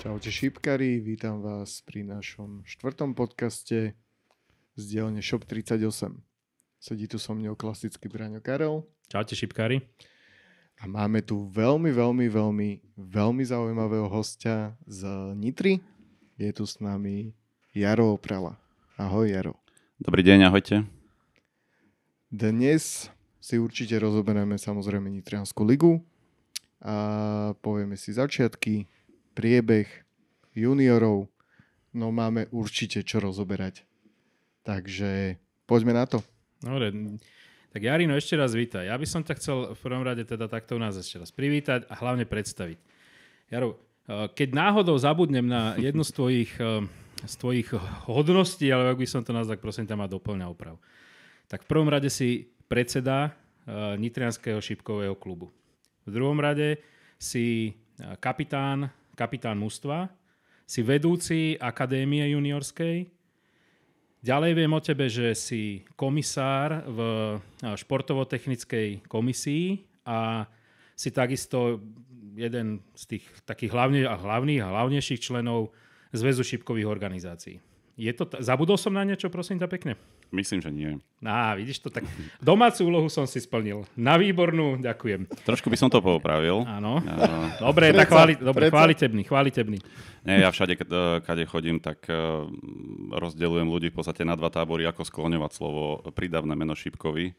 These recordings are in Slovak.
Čaute šípkari, vítam vás pri našom 4. podcaste z dielne Shop 38. Sedí tu so mnou klasický Braňo Karel. Čaute šípkari. A máme tu veľmi zaujímavého hostia z Nitry. Je tu s nami Jaro Oprala. Ahoj Jaro. Dobrý deň, ahojte. Dnes si určite rozoberieme samozrejme Nitriansku ligu a povieme si začiatky, priebeh juniorov, no máme určite čo rozoberať. Takže poďme na to. Dobre, tak Jarino, ešte raz vítaj. Ja by som ťa chcel v prvom rade teda takto u nás ešte raz privítať a hlavne predstaviť. Jaro, keď náhodou zabudnem na jednu z tvojich hodností, ale ak by som to nazval, tak prosím ťa ma doplňa oprav. Tak v prvom rade si predseda Nitrianskeho šipkového klubu. V druhom rade si kapitán mužstva, si vedúci akadémie juniorskej. Ďalej viem o tebe, že si komisár v športovo-technickej komisii a si takisto jeden z tých takých hlavnejších členov Zväzu šipkových organizácií. Zabudol som na niečo, prosím ťa pekne? Myslím, že nie. Vidíš to, tak domácu úlohu som si splnil. Na výbornú, ďakujem. Trošku by som to popravil. Áno. Dobre, tak chválitebný. Nie, ja všade, kade chodím, tak rozdeľujem ľudí v podstate na dva tábory, ako skloňovať slovo prídavné meno šipkový.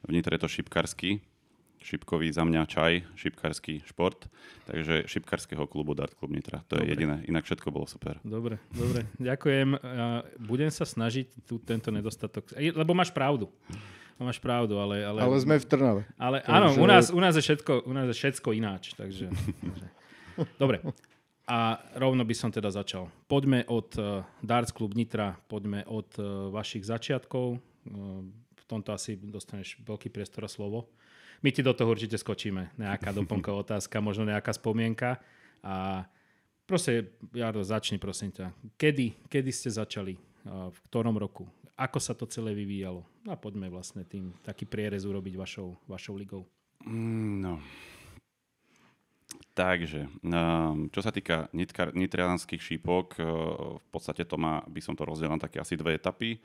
V Nitre je to šipkarský. Šipkový za mňa čaj, šipkarský šport. Takže šipkarského klubu Dart Club Nitra. To je jediné. Inak všetko bolo super. Dobre. Ďakujem. Budem sa snažiť tento nedostatok... Lebo máš pravdu. Ale sme v Trnave. Ale áno, u nás je všetko ináč. Takže. Dobre. A rovno by som teda začal. Poďme od Darts Club Nitra, poďme od vašich začiatkov. V tomto asi dostaneš veľký priestor a slovo. My ti do toho určite skočíme. Nejaká doplnková otázka, možno nejaká spomienka. A proste, Jaro, začni prosím ťa. Kedy ste začali? V ktorom roku? Ako sa to celé vyvíjalo? A poďme vlastne tým taký prierez urobiť vašou ligou. No. Takže, čo sa týka nitrianských šípok, v podstate by som to rozdelil na také asi dve etapy.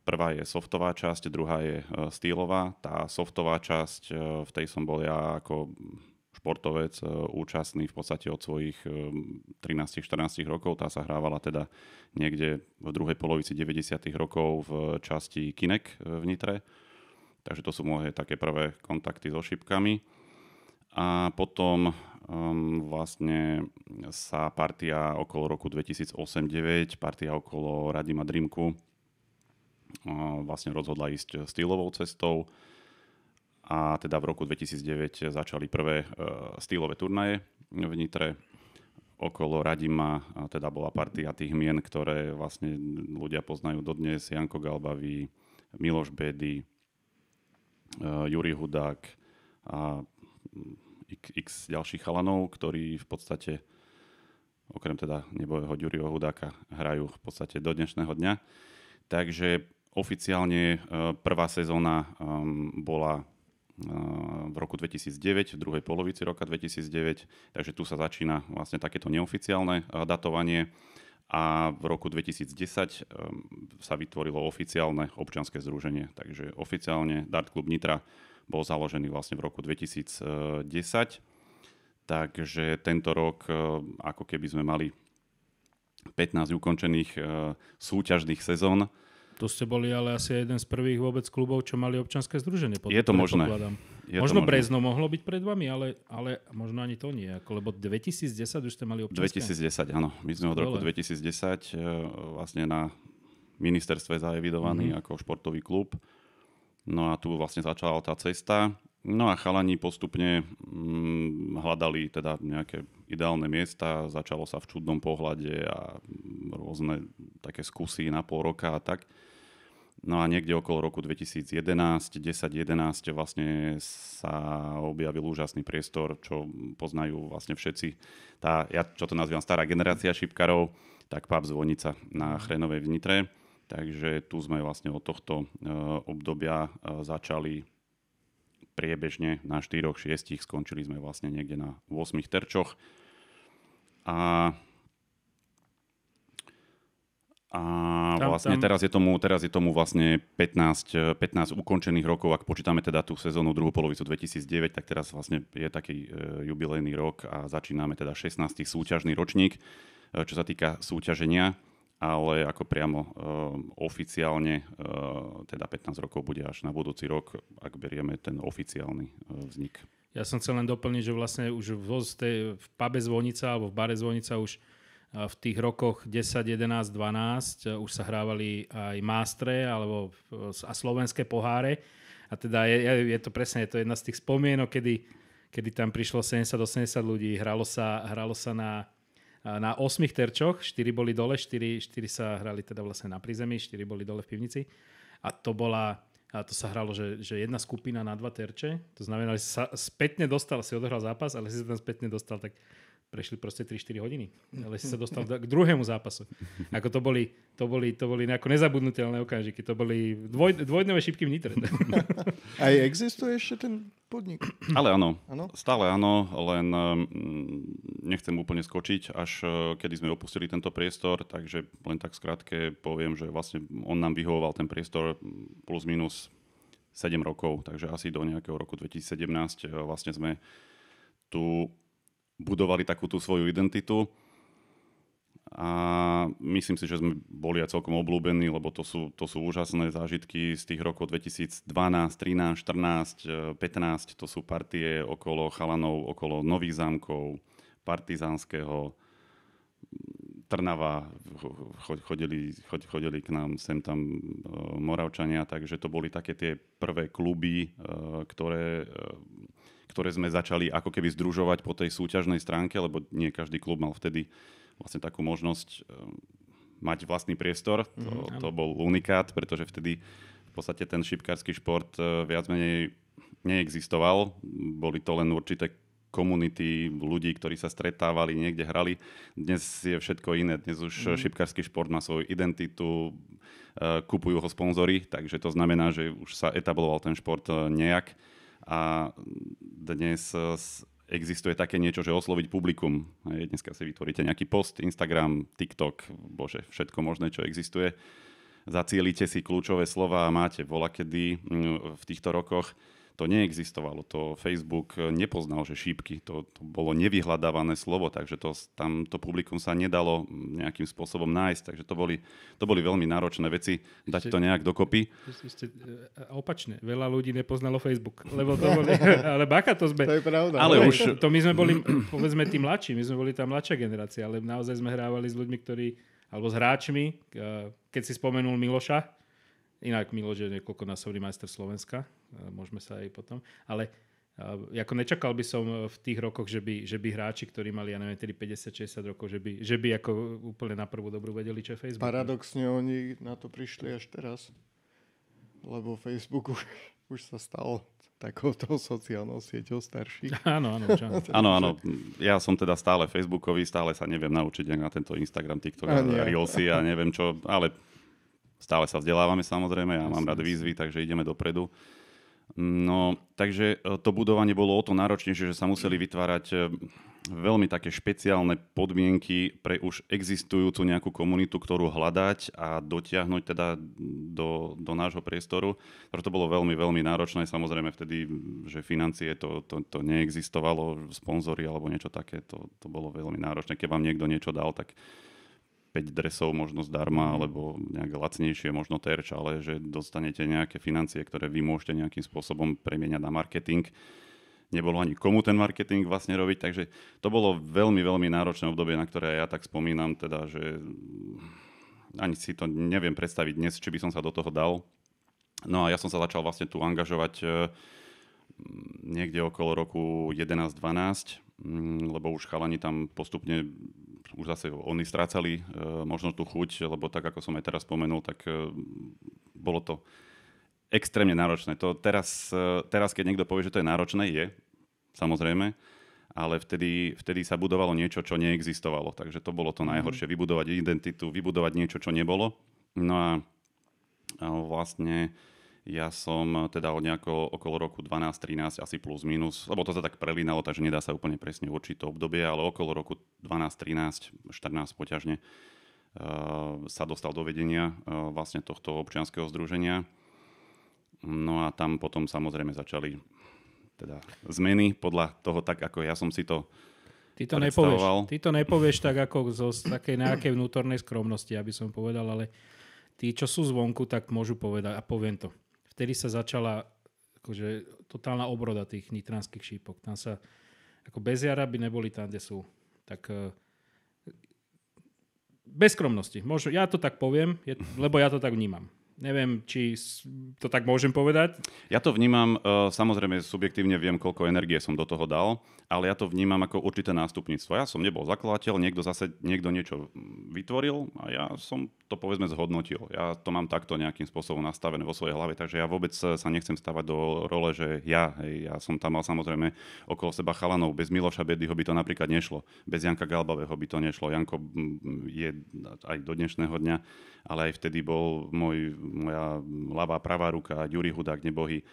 Prvá je softová časť, druhá je stylová. Tá softová časť, v tej som bol ja ako športovec účastný v podstate od svojich 13-14 rokov. Tá sa hrávala teda niekde v druhej polovici 90. rokov v časti Kinek v Nitre. Takže to sú moje také prvé kontakty so šipkami. A potom vlastne sa partia okolo roku 2008-2009, partia okolo Radima Dreamku vlastne rozhodla ísť stylovou cestou a teda v roku 2009 začali prvé stylové turnaje v Nitre. Okolo Radima teda bola partia tých mien, ktoré vlastne ľudia poznajú dodnes. Janko Galbavý, Miloš Bedy, Juri Hudák a x ďalších chalanov, ktorí v podstate okrem teda nebojého Juriho Hudáka hrajú v podstate do dnešného dňa. Takže oficiálne prvá sezóna bola v roku 2009, v druhej polovici roka 2009, takže tu sa začína vlastne takéto neoficiálne datovanie a v roku 2010 sa vytvorilo oficiálne občianske združenie. Takže oficiálne Dart Club Nitra bol založený vlastne v roku 2010, takže tento rok ako keby sme mali 15 ukončených súťažných sezón. Tu ste boli ale asi jeden z prvých vôbec klubov, čo mali občianske združenie. Je to možné. Možno Brezno mohlo byť pred vami, ale možno ani to nie. Lebo 2010 už ste mali občianske. 2010, áno. My sme od roku 2010 vlastne na ministerstve zaevidovaní ako športový klub. No a tu vlastne začala tá cesta. No a chalani postupne hľadali teda nejaké ideálne miesta. Začalo sa v čudnom pohľade a rôzne také skúsy na pol roka a tak. No a niekde okolo roku 2011, 10-11 vlastne sa objavil úžasný priestor, čo poznajú vlastne všetci. Ja čo to nazývam stará generácia šipkarov, tak pub Zvonica na Chrenovej v Nitre. Takže tu sme vlastne od tohto obdobia začali priebežne na 4-6, skončili sme vlastne niekde na 8 terčoch. A vlastne teraz je tomu vlastne 15 ukončených rokov, ak počítame teda tú sezónu druhú polovicu 2009, tak teraz vlastne je taký jubilejný rok a začíname teda 16. súťažný ročník, čo sa týka súťaženia, ale ako priamo oficiálne teda 15 rokov bude až na budúci rok, ak berieme ten oficiálny vznik. Ja som chcel len doplniť, že vlastne už v pube Zvonica alebo v bare Zvonica už v tých rokoch 10, 11, 12 už sa hrávali aj mástre a slovenské poháre. A teda je to presne, je to jedna z tých spomienok, kedy tam prišlo 70-80 ľudí. Hralo sa na 8 terčoch, 4 boli dole, 4 sa hrali teda vlastne na prízemí, 4 boli dole v pivnici. A to sa hralo, že jedna skupina na 2 terče. To znamená, že sa spätne dostal, si odohral zápas, ale si sa tam spätne dostal, tak prešli proste 3-4 hodiny. Ale si sa dostal k druhému zápasu. Ako to boli nejako nezabudnutelné okamžiky. To boli dvojdňové šipky v Nitre. Aj existuje ešte ten podnik? Ale áno. Stále áno, len nechcem úplne skočiť, až kedy sme opustili tento priestor, takže len tak skrátke poviem, že vlastne on nám vyhovoval ten priestor plus minus 7 rokov, takže asi do nejakého roku 2017 vlastne sme tu budovali takú tú svoju identitu a myslím si, že sme boli aj celkom obľúbení, lebo to sú úžasné zážitky z tých rokov 2012, 13, 14, 15, to sú partie okolo chalanov, okolo Nových Zámkov, Partizánskeho, Trnava, chodili k nám sem tam Moravčania, takže to boli také tie prvé kluby, ktoré sme začali ako keby združovať po tej súťažnej stránke, lebo nie každý klub mal vtedy vlastne takú možnosť mať vlastný priestor. To bol unikát, pretože vtedy v podstate ten šipkársky šport viac menej neexistoval. Boli to len určité komunity ľudí, ktorí sa stretávali, niekde hrali. Dnes je všetko iné. Dnes už šipkársky šport má svoju identitu, kupujú ho sponzori, takže to znamená, že už sa etabloval ten šport nejak. A dnes existuje také niečo, že osloviť publikum. Dneska si vytvoríte nejaký post, Instagram, TikTok, bože, všetko možné, čo existuje. Zacielite si kľúčové slova a máte volakedy v týchto rokoch. To neexistovalo. To Facebook nepoznal, že šípky. To bolo nevyhľadávané slovo, takže tam to publikum sa nedalo nejakým spôsobom nájsť. Takže to boli veľmi náročné veci, dať to nejak dokopy. Opačne. Veľa ľudí nepoznalo Facebook. Lebo to boli... Ale bacha, to sme... To je pravda. Ale už... To my sme boli, povedzme, tí mladší. My sme boli tá mladšia generácia, ale naozaj sme hrávali s ľuďmi, alebo s hráčmi. Keď si spomenul Miloša, inak Miloš je niekoľkonásobný majster Slovenska, môžeme sa aj potom, ale ako nečakal by som v tých rokoch, že by hráči, ktorí mali, ja neviem, 50-60 rokov, že by ako úplne na prvú dobrú vedeli, čo je Facebook. Paradoxne oni na to prišli až teraz, lebo Facebook už sa stal takouto sociálnou sieťou starších. Áno. Áno. Ja som teda stále Facebookový, stále sa neviem naučiť na tento Instagram, TikTok, Reelsy a neviem čo, ale stále sa vzdelávame samozrejme, ja mám rád výzvy, takže ideme dopredu. No, takže to budovanie bolo o to náročnejšie, že sa museli vytvárať veľmi také špeciálne podmienky pre už existujúcu nejakú komunitu, ktorú hľadať a dotiahnuť teda do nášho priestoru. To bolo veľmi, veľmi náročné. Samozrejme vtedy, že financie to neexistovalo, sponzory alebo niečo také, to bolo veľmi náročné. Keď vám niekto niečo dal, tak 5 dresov možno zdarma, alebo nejak lacnejšie, možno terč, ale že dostanete nejaké financie, ktoré vy môžete nejakým spôsobom premieňať na marketing. Nebolo ani komu ten marketing vlastne robiť, takže to bolo veľmi, veľmi náročné obdobie, na ktoré ja tak spomínam, teda, že ani si to neviem predstaviť dnes, či by som sa do toho dal. No a ja som sa začal vlastne tu angažovať niekde okolo roku 11-12, lebo už chalani tam postupne už zase oni strácali možno tú chuť, lebo tak, ako som aj teraz spomenul, tak bolo to extrémne náročné. To teraz, keď niekto povie, že to je náročné, je, samozrejme, ale vtedy sa budovalo niečo, čo neexistovalo. Takže to bolo to najhoršie. Vybudovať identitu, vybudovať niečo, čo nebolo. No a vlastne Ja som teda od nejako okolo roku 12-13 asi plus minus, lebo to sa tak prelínalo, takže nedá sa úplne presne určiť to obdobie, ale okolo roku 12-13, 14 poťažne sa dostal do vedenia vlastne tohto občianskeho združenia. No a tam potom samozrejme začali teda zmeny podľa toho tak, ako ja som si to predstavoval. Ty to nepovieš tak ako zo takej nejakej vnútornej skromnosti, aby som povedal, ale tí, čo sú zvonku, tak môžu povedať a poviem to. Vtedy sa začala akože totálna obroda tých nitranských šípok. Tam sa, ako bez jara by neboli tam, kde sú. Tak bez skromnosti. Ja to tak poviem, lebo ja to tak vnímam. Neviem, či to tak môžem povedať. Ja to vnímam, samozrejme subjektívne viem, koľko energie som do toho dal, ale ja to vnímam ako určité nástupníctvo. Ja som nebol zakladateľ, niekto niečo vytvoril a ja som to povedzme zhodnotil. Ja to mám takto nejakým spôsobom nastavené vo svojej hlave, takže ja vôbec sa nechcem stavať do role, že ja som tam mal samozrejme okolo seba chalanov. Bez Miloša Bedyho by to napríklad nešlo. Bez Janka Galbavého by to nešlo. Janko je aj do dnešného dňa, ale aj vtedy bol moja ľavá pravá ruka, Ďuri Hudák nebohý,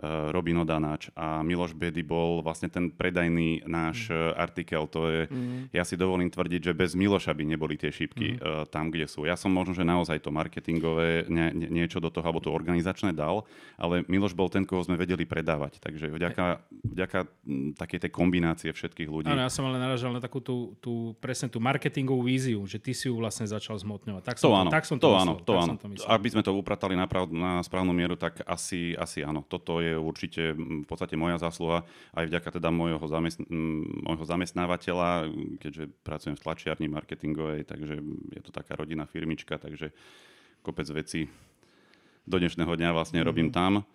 Robino Danáč a Miloš Bedy bol vlastne ten predajný náš artikel. To je, ja si dovolím tvrdiť, že bez Miloša by neboli tie šípky tam, kde sú. Ja som možno, že naozaj to marketingové niečo do toho, alebo to organizačné dal, ale Miloš bol ten, koho sme vedeli predávať. Takže vďaka takej tej kombinácie všetkých ľudí. Áno, ja som ale naražal na takú presne tú marketingovú víziu, že ty si ju vlastne začal zmotňovať. Tak som to myslel. Aby sme to upratali na správnu mieru, tak asi áno. Toto je určite v podstate moja zásluha, aj vďaka teda môjho zamestnávateľa, keďže pracujem v tlačiarni marketingovej, takže je to taká rodinná firmička, takže kopec vecí do dnešného dňa vlastne robím tam,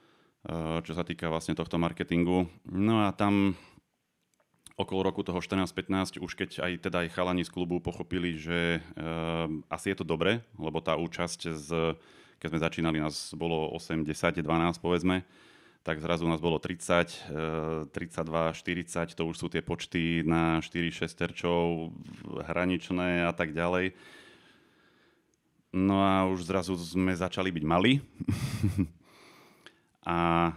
čo sa týka vlastne tohto marketingu. No a tam okolo roku toho 14-15, už keď aj chalani z klubu pochopili, že asi je to dobre, lebo tá účasť keď sme začínali, nás bolo 8, 10, 12 povedzme, tak zrazu nás bolo 30, 32, 40, to už sú tie počty na 4-6 terčov, hraničné a tak ďalej. No a už zrazu sme začali byť malí. a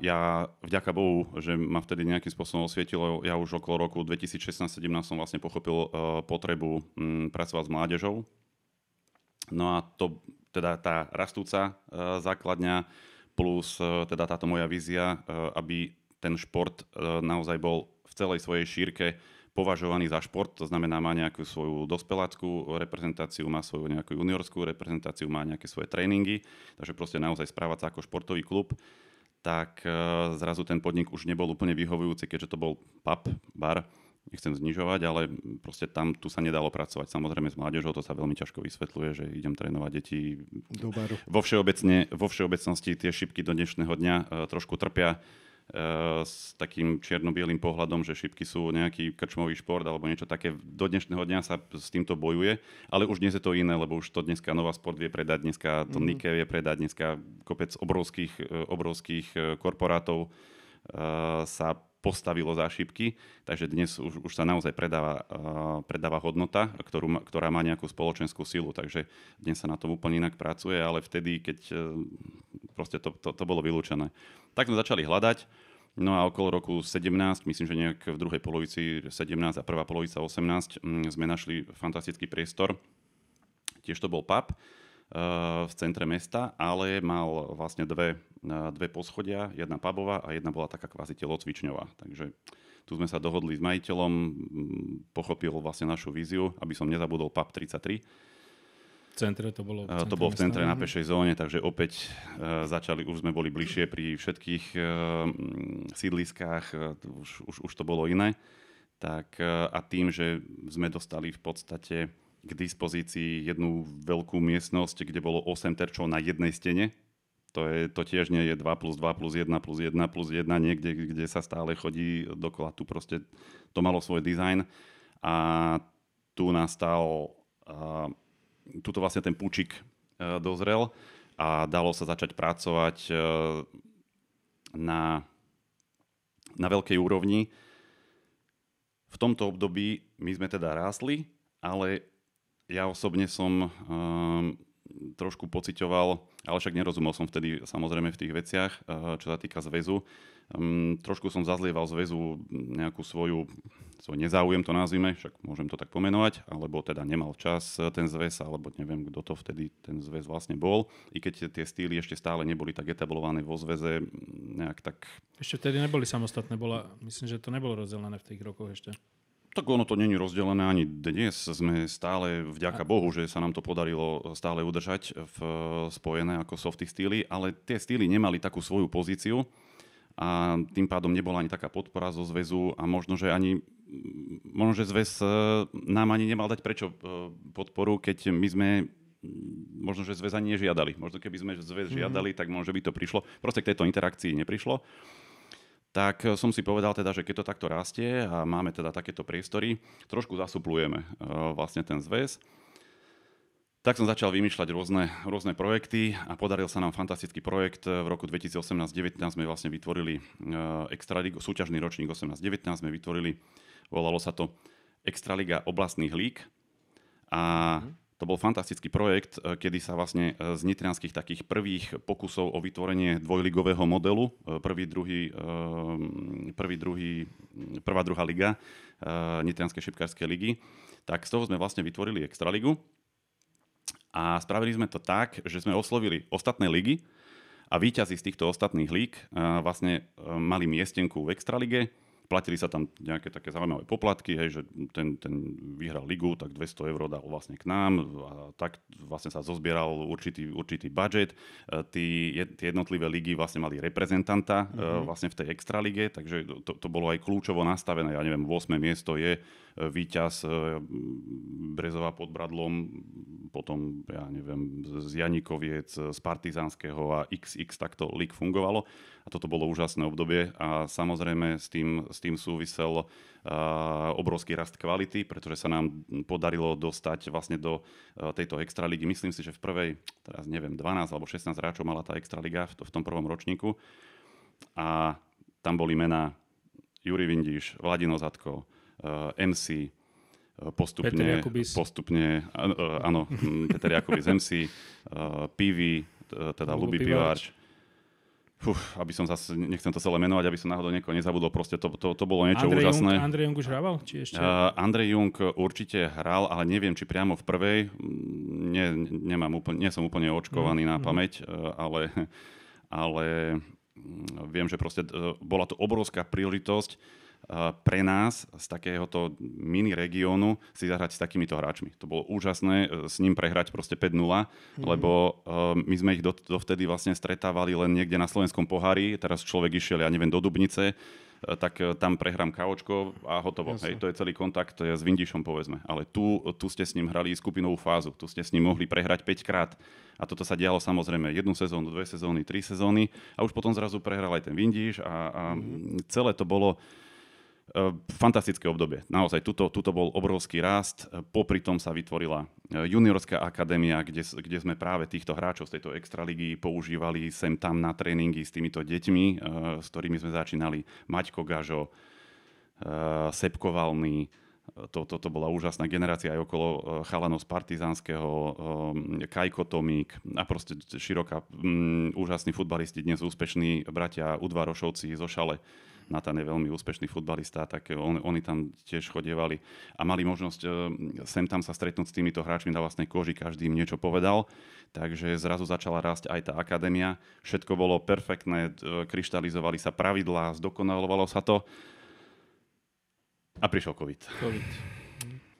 ja vďaka Bohu, že ma vtedy nejakým spôsobom osvietilo, ja už okolo roku 2016-17 som vlastne pochopil potrebu pracovať s mládežou. No a to teda tá rastúca základňa plus teda táto moja vízia, aby ten šport naozaj bol v celej svojej šírke považovaný za šport, to znamená má nejakú svoju dospeláckú reprezentáciu, má svoju nejakú juniorskú reprezentáciu, má nejaké svoje tréningy, takže proste naozaj správať sa ako športový klub, tak zrazu ten podnik už nebol úplne vyhovujúci, keďže to bol pub, bar, nechcem znižovať, ale proste tu sa nedalo pracovať. Samozrejme s mládežou to sa veľmi ťažko vysvetľuje, že idem trénovať deti. Do baru. Vo všeobecnosti tie šipky do dnešného dňa trošku trpia s takým čierno-bielým pohľadom, že šipky sú nejaký krčmový šport alebo niečo také. Do dnešného dňa sa s týmto bojuje, ale už dnes je to iné, lebo už to dneska Nova Sport vie predať, dneska to Nike vie predať, dneska kopec obrovských korporátov sa postavilo za šipky, takže dnes už sa naozaj predáva hodnota, ktorá má nejakú spoločenskú silu, takže dnes sa na tom úplne inak pracuje, ale vtedy, keď proste to bolo vylúčené. Tak sme začali hľadať, no a okolo roku 17, myslím, že nejak v druhej polovici 17 a prvá polovica 18 sme našli fantastický priestor, tiež to bol pub v centre mesta, ale mal vlastne dve poschodia, jedna pubová a jedna bola taká kvázi telocvičňová. Takže tu sme sa dohodli s majiteľom, pochopil vlastne našu víziu, aby som nezabudol pub 33. To bolo v centre na pešej zóne, takže opäť už sme boli bližšie pri všetkých sídliskách, už to bolo iné. Tak, a tým, že sme dostali v podstate k dispozícii jednu veľkú miestnosť, kde bolo 8 terčov na jednej stene. To tiež nie je 2 plus 2 plus 1 plus 1 plus 1 niekde, kde sa stále chodí dokola. Tu proste to malo svoj dizajn a tu tuto vlastne ten púčik dozrel a dalo sa začať pracovať na veľkej úrovni. V tomto období my sme teda rástli, ale ja osobne som trošku pociťoval, ale však nerozumel som vtedy samozrejme v tých veciach, čo sa týka zväzu. Trošku som zazlieval zväzu nejakú svoj nezáujem, to nazvime, však môžem to tak pomenovať, alebo teda nemal čas ten zväz, alebo neviem, kto to vtedy ten zväz vlastne bol. I keď tie štýly ešte stále neboli tak etablované vo zväze, nejak tak... Ešte vtedy neboli samostatné, myslím, že to nebolo rozdelené v tých rokoch ešte. Tak ono to není rozdelené ani dnes. Sme stále, vďaka Bohu, že sa nám to podarilo stále udržať spojené ako softy štýly, ale tie štýly nemali takú svoju pozíciu a tým pádom nebola ani taká podpora zo zväzu a možno, že zväz nám ani nemal dať prečo podporu, keď my sme možno, že zväz ani nežiadali. Možno keby sme zväz žiadali, tak možno, že by to prišlo. Proste k tejto interakcii neprišlo. Tak som si povedal teda, že keď to takto rastie a máme teda takéto priestory, trošku zasuplujeme vlastne ten zväz. Tak som začal vymýšľať rôzne projekty a podaril sa nám fantastický projekt. V roku 2018-19 sme vlastne vytvorili Extraligu, súťažný ročník 18-19 sme vytvorili, volalo sa to Extraliga oblastných líg. A to bol fantastický projekt, kedy sa vlastne z nitrianskych takých prvých pokusov o vytvorenie dvojligového modelu, prvá, druhá liga Nitrianskej šipkárskej ligy, tak z toho sme vlastne vytvorili Extraligu. A spravili sme to tak, že sme oslovili ostatné ligy a víťazi z týchto ostatných líg vlastne mali miestenku v Extralige. Platili sa tam nejaké také zaujímavé poplatky, hej, že ten vyhral ligu, tak 200 eur dal vlastne k nám a tak vlastne sa zozbieral určitý budget. Tie jednotlivé ligy vlastne mali reprezentanta vlastne v tej extralige, takže to bolo aj kľúčovo nastavené. Ja neviem, 8. miesto je víťaz Brezova pod Bradlom, potom, ja neviem, z Janikoviec, z Partizánskeho a XX takto lig fungovalo. A toto bolo úžasné obdobie a samozrejme s tým súvisel obrovský rast kvality, pretože sa nám podarilo dostať vlastne do tejto extraligy. Myslím si, že v prvej, teraz neviem, 12 alebo 16 hráčov mala tá extraliga v tom prvom ročníku. A tam boli mená Juri Vindiš, Vladino Zadko, MC, postupne, áno, Peter Jakubis MC, Pivi, teda Lubi Piváč. Aby som zase, nechcem to celé menovať, aby som náhodou niekoho nezabudol, proste to bolo niečo úžasné. Andrej Jung už hrával? Či ešte? Andrej Jung určite hral, ale neviem, či priamo v prvej. Nie som úplne očkovaný na pamäť, ale viem, že proste bola to obrovská príležitosť pre nás z takéhoto mini regiónu si zahrať s takýmito hráčmi. To bolo úžasné s ním prehrať proste 5-0, lebo my sme ich dovtedy vlastne stretávali len niekde na slovenskom pohári. Teraz človek išiel, ja neviem, do Dubnice, tak tam prehrám kávočko a hotovo. Hej, to je celý kontakt s Vindišom, povedzme. Ale tu ste s ním hrali skupinovú fázu. Tu ste s ním mohli prehrať 5 krát. A toto sa dialo samozrejme 1 sezónu, 2 sezóny, 3 sezóny. A už potom zrazu prehral aj ten Vindiš a celé to bolo fantastické obdobie. Naozaj, tuto bol obrovský rast. Popri tom sa vytvorila juniorská akadémia, kde sme práve týchto hráčov z tejto extraligy používali sem tam na tréningy s týmito deťmi, s ktorými sme začínali. Maťko Gažo, Sepko Valný. Toto bola úžasná generácia aj okolo chalanov z Partizánskeho, Kajko Tomík a proste široká, úžasní futbalisti, dnes úspešní bratia Udvarošovci zo Šale. Natan je veľmi úspešný futbalista, tak oni tam tiež chodievali a mali možnosť sem tam sa stretnúť s týmito hráčmi na vlastnej koži, každý im niečo povedal, takže zrazu začala rásť aj tá akadémia, všetko bolo perfektné, kryštalizovali sa pravidlá, zdokonalovalo sa to a prišiel COVID.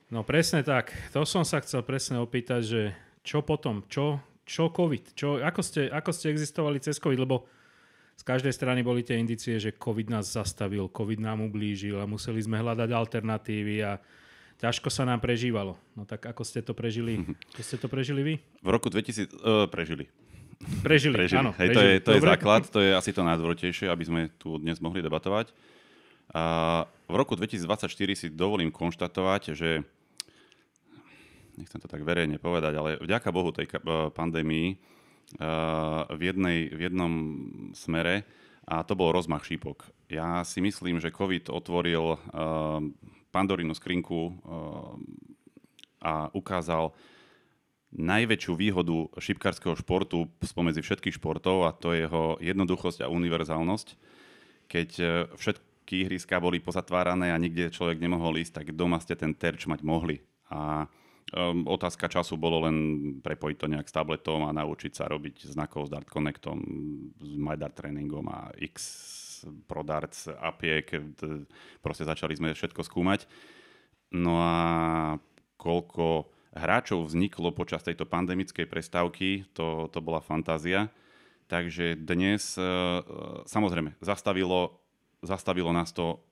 No presne tak, to som sa chcel presne opýtať, že čo potom, čo COVID, ako ste existovali cez COVID, lebo z každej strany boli tie indície, že COVID nás zastavil, COVID nám ublížil a museli sme hľadať alternatívy a ťažko sa nám prežívalo. No tak ako ste to prežili? Ako ste to prežili vy? V roku 2000... Prežili, áno. Hej, prežili. To je základ, to je asi to najdôležitejšie, aby sme tu dnes mohli debatovať. A v roku 2024 si dovolím konštatovať, že nechcem to tak verejne povedať, ale vďaka Bohu tej pandémii v jednom smere a to bol rozmach šípok. Ja si myslím, že COVID otvoril Pandorínu skrinku a ukázal najväčšiu výhodu šipkárskeho športu spomedzi všetkých športov a to je jeho jednoduchosť a univerzálnosť. Keď všetky ihriská boli pozatvárané a nikde človek nemohol ísť, tak doma ste ten terč mať mohli. A otázka času bolo len prepojiť to nejak s tabletom a naučiť sa robiť znakov s Dart Connectom, s MyDart tréningom a X Pro Darts, APIek. Proste začali sme všetko skúmať. No a koľko hráčov vzniklo počas tejto pandemickej prestávky, to bola fantázia. Takže dnes, samozrejme, zastavilo nás to,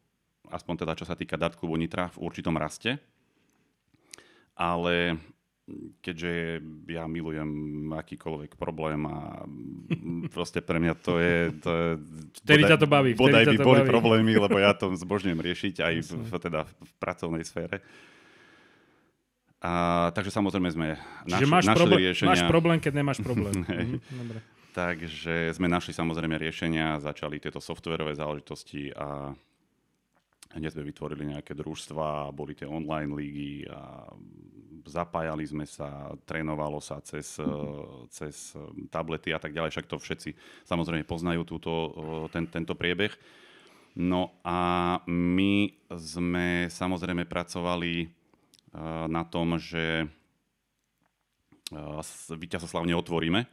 aspoň teda čo sa týka Dart klubu Nitra, v určitom raste. Ale keďže ja milujem akýkoľvek problém a proste pre mňa to je vtedy ťa to baví. Bodaj by boli problémy, lebo ja to zbožňujem riešiť aj v pracovnej sfére. Takže samozrejme sme našli riešenia. Máš problém, keď nemáš problém. Dobre. Takže sme našli samozrejme riešenia, začali tieto softverové záležitosti a hneď sme vytvorili nejaké družstva, boli tie online lígy a zapájali sme sa, trénovalo sa cez tablety a tak ďalej, však to všetci samozrejme poznajú tento priebeh. No a my sme samozrejme pracovali na tom, že víťazoslavne otvoríme.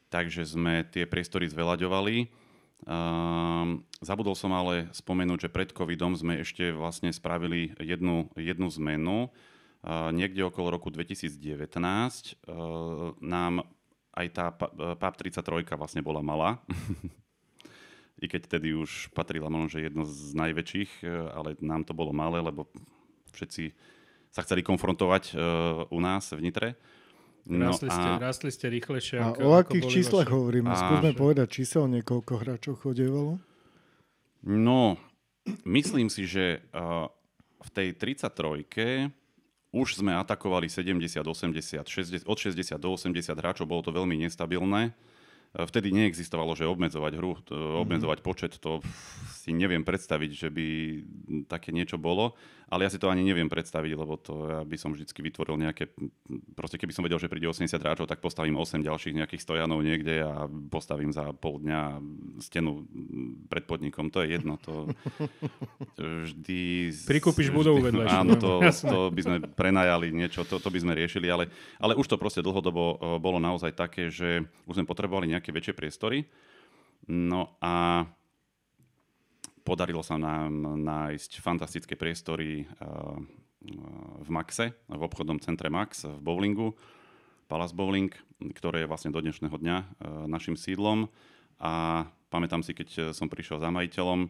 Takže sme tie priestory zveľaďovali. Zabudol som ale spomenúť, že pred covidom sme ešte vlastne spravili jednu zmenu. Niekde okolo roku 2019 nám aj tá PAP 33 vlastne bola malá. I keď tedy už patrila možno, že jedno z najväčších, ale nám to bolo malé, lebo všetci sa chceli konfrontovať u nás v Nitre. Rástli ste rýchlejšie. A o akých číslach hovoríme? Skúsme povedať číselne, koľko hráčov chodievalo? No, myslím si, že v tej 33 už sme atakovali 70, 80, 60, od 60 do 80 hráčov, bolo to veľmi nestabilné. Vtedy neexistovalo, že obmedzovať hru, obmedzovať počet, to si neviem predstaviť, že by také niečo bolo, ale ja si to ani neviem predstaviť, lebo to ja by som vždycky vytvoril nejaké, proste keby som vedel, že príde 80 hráčov, tak postavím 8 ďalších nejakých stojanov niekde a postavím za pol dňa stenu pred podnikom, to je jedno, to vždy... Prikúpiš budovu vedľa. Áno, to by sme prenajali niečo, to by sme riešili, ale už to proste dlhodobo bolo naozaj také, že už sme potrebovali nejaké väčšie priestory. No a podarilo sa nám nájsť fantastické priestory v Maxe, v obchodnom centre Max, v bowlingu, Palace Bowling, ktoré je vlastne do dnešného dňa našim sídlom. A pamätám si, keď som prišiel za majiteľom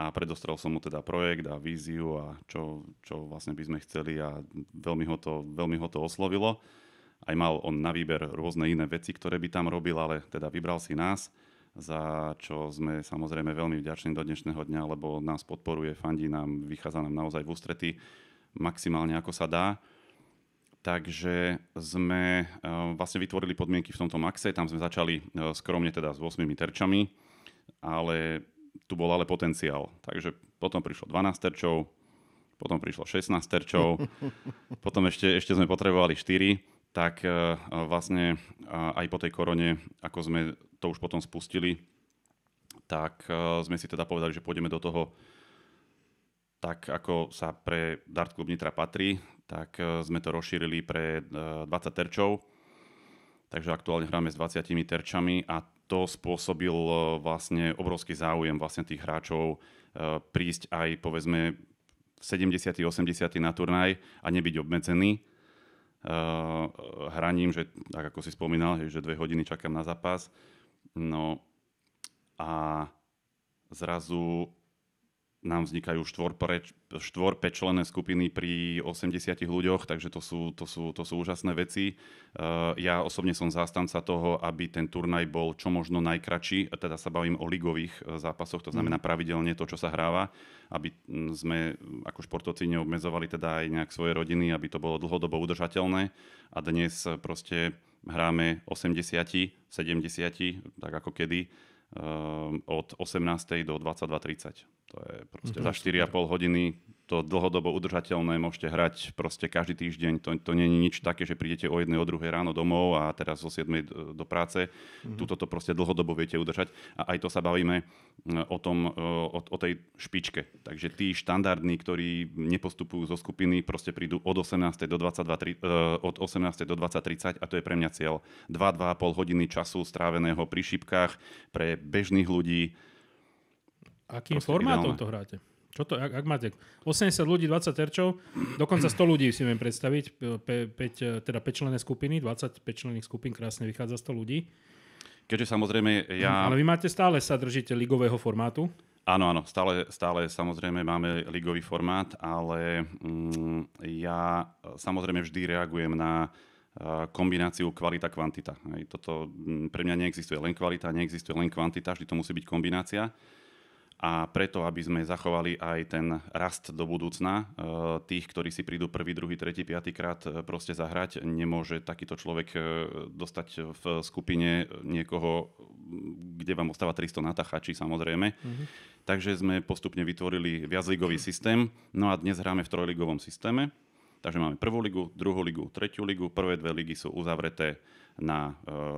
a predostrel som mu teda projekt a víziu a čo vlastne by sme chceli a veľmi ho to oslovilo. Aj mal on na výber rôzne iné veci, ktoré by tam robil, ale teda vybral si nás, za čo sme samozrejme veľmi vďační do dnešného dňa, lebo nás podporuje, fandí nám, vychádza nám naozaj v ústrety maximálne ako sa dá. Takže sme vlastne vytvorili podmienky v tomto Maxe, tam sme začali skromne teda s 8 terčami, ale tu bol ale potenciál. Takže potom prišlo 12 terčov, potom prišlo 16 terčov, potom ešte sme potrebovali 4. Tak vlastne aj po tej korone, ako sme to už potom spustili, tak sme si teda povedali, že pôjdeme do toho tak, ako sa pre Dart klub Nitra patrí, tak sme to rozšírili pre 20 terčov. Takže aktuálne hráme s 20 terčami a to spôsobil vlastne obrovský záujem vlastne tých hráčov prísť aj povedzme 70. 80. na turnaj a nebyť obmedzený hraním, že tak ako si spomínal, že 2 hodiny čakám na zápas. No a zrazu nám vznikajú 4-5 skupiny pri 80 ľuďoch, takže to sú úžasné veci. Ja osobne som zástanca toho, aby ten turnaj bol čo možno najkratší, teda sa bavím o ligových zápasoch, to znamená pravidelne to, čo sa hráva, aby sme ako športovci neobmedzovali teda aj nejak svoje rodiny, aby to bolo dlhodobo udržateľné. A dnes proste hráme 80, 70, tak ako kedy, od 18. do 22.30. To je proste za 4,5 hodiny to dlhodobo udržateľné, môžete hrať proste každý týždeň. To nie je nič také, že prídete o 1, o 2 ráno domov a teraz o 7 do práce. Tuto to proste dlhodobo viete udržať. A aj to sa bavíme o tej špičke. Takže tí štandardní, ktorí nepostupujú zo skupiny, proste prídu od 18. do 20:30 a to je pre mňa cieľ. 2,5 hodiny času stráveného pri šipkách pre bežných ľudí. Akým formátom to hráte? Čo to, ak máte 80 ľudí, 20 terčov, dokonca 100 ľudí si viem predstaviť, 5 členné skupiny, 25 členných skupín, krásne vychádza 100 ľudí. Keďže samozrejme Ale vy máte stále, sa držíte ligového formátu? Áno, stále samozrejme máme ligový formát, ale ja samozrejme vždy reagujem na kombináciu kvalita-kvantita. Toto pre mňa neexistuje len kvalita, neexistuje len kvantita, vždy to musí byť kombinácia. A preto, aby sme zachovali aj ten rast do budúcna, tých, ktorí si prídu 1., 2., 3., 5. krát proste zahrať, nemôže takýto človek dostať v skupine niekoho, kde vám ostáva 300 natachačí, samozrejme. Takže sme postupne vytvorili viacligový systém, no a dnes hráme v trojligovom systéme. Takže máme 1. ligu, 2. ligu, 3. ligu. Prvé 2 ligy sú uzavreté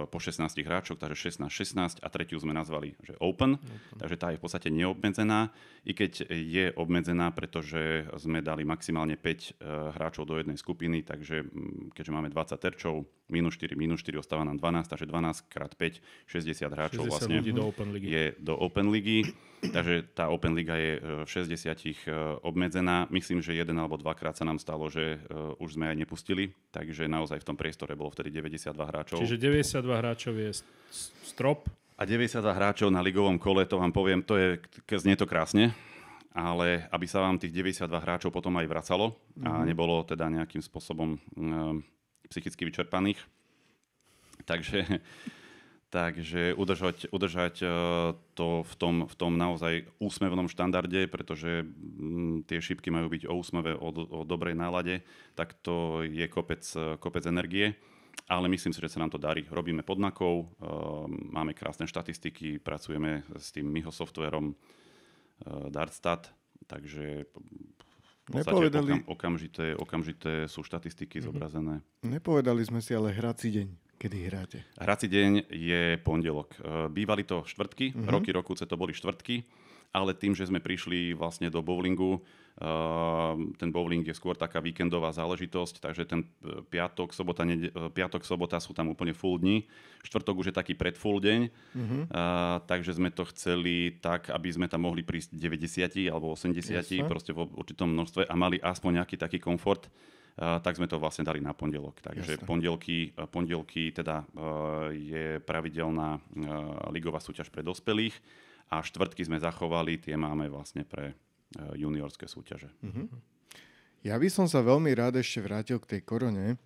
po 16 hráčoch, takže 16-16 a tretiu sme nazvali, že Open. Takže tá je v podstate neobmedzená, i keď je obmedzená, pretože sme dali maximálne 5 hráčov do jednej skupiny, takže keďže máme 20 terčov, -4 ostáva nám 12, takže 12 x 5, 60 hráčov 60 vlastne ľudí do Open ligy. je do Open ligy. Takže tá Open liga je v 60 obmedzená. Myslím, že 1 alebo 2-krát sa nám stalo, že už sme aj nepustili, takže naozaj v tom priestore bolo vtedy 92 hráčov. Čiže 92 hráčov je strop. A 92 hráčov na ligovom kole, to vám poviem, znie to krásne, ale aby sa vám tých 92 hráčov potom aj vracalo a nebolo teda nejakým spôsobom psychicky vyčerpaných. Takže udržať to v tom naozaj úsmevnom štandarde, pretože tie šipky majú byť o úsmeve, o dobrej nálade, tak to je kopec energie. Ale myslím si, že sa nám to darí. Robíme podnakov, máme krásne štatistiky, pracujeme s tým Miho softvérom Dartstat, takže v podstate okamžite sú štatistiky zobrazené. Nepovedali sme si ale hrací deň. Kedy hráte? Hrací deň je pondelok. Bývali to štvrtky, roky to boli štvrtky, ale tým, že sme prišli vlastne do bowlingu, ten bowling je skôr taká víkendová záležitosť, takže ten piatok, sobota sú tam úplne full dni. Štvrtok už je taký predfull deň, takže sme to chceli tak, aby sme tam mohli prísť 90 alebo 80, proste v určitom množstve a mali aspoň nejaký taký komfort. Tak sme to vlastne dali na pondelok. Takže pondelky teda je pravidelná ligová súťaž pre dospelých a štvrtky sme zachovali, tie máme vlastne pre juniorské súťaže. Ja by som sa veľmi rád ešte vrátil k tej korone.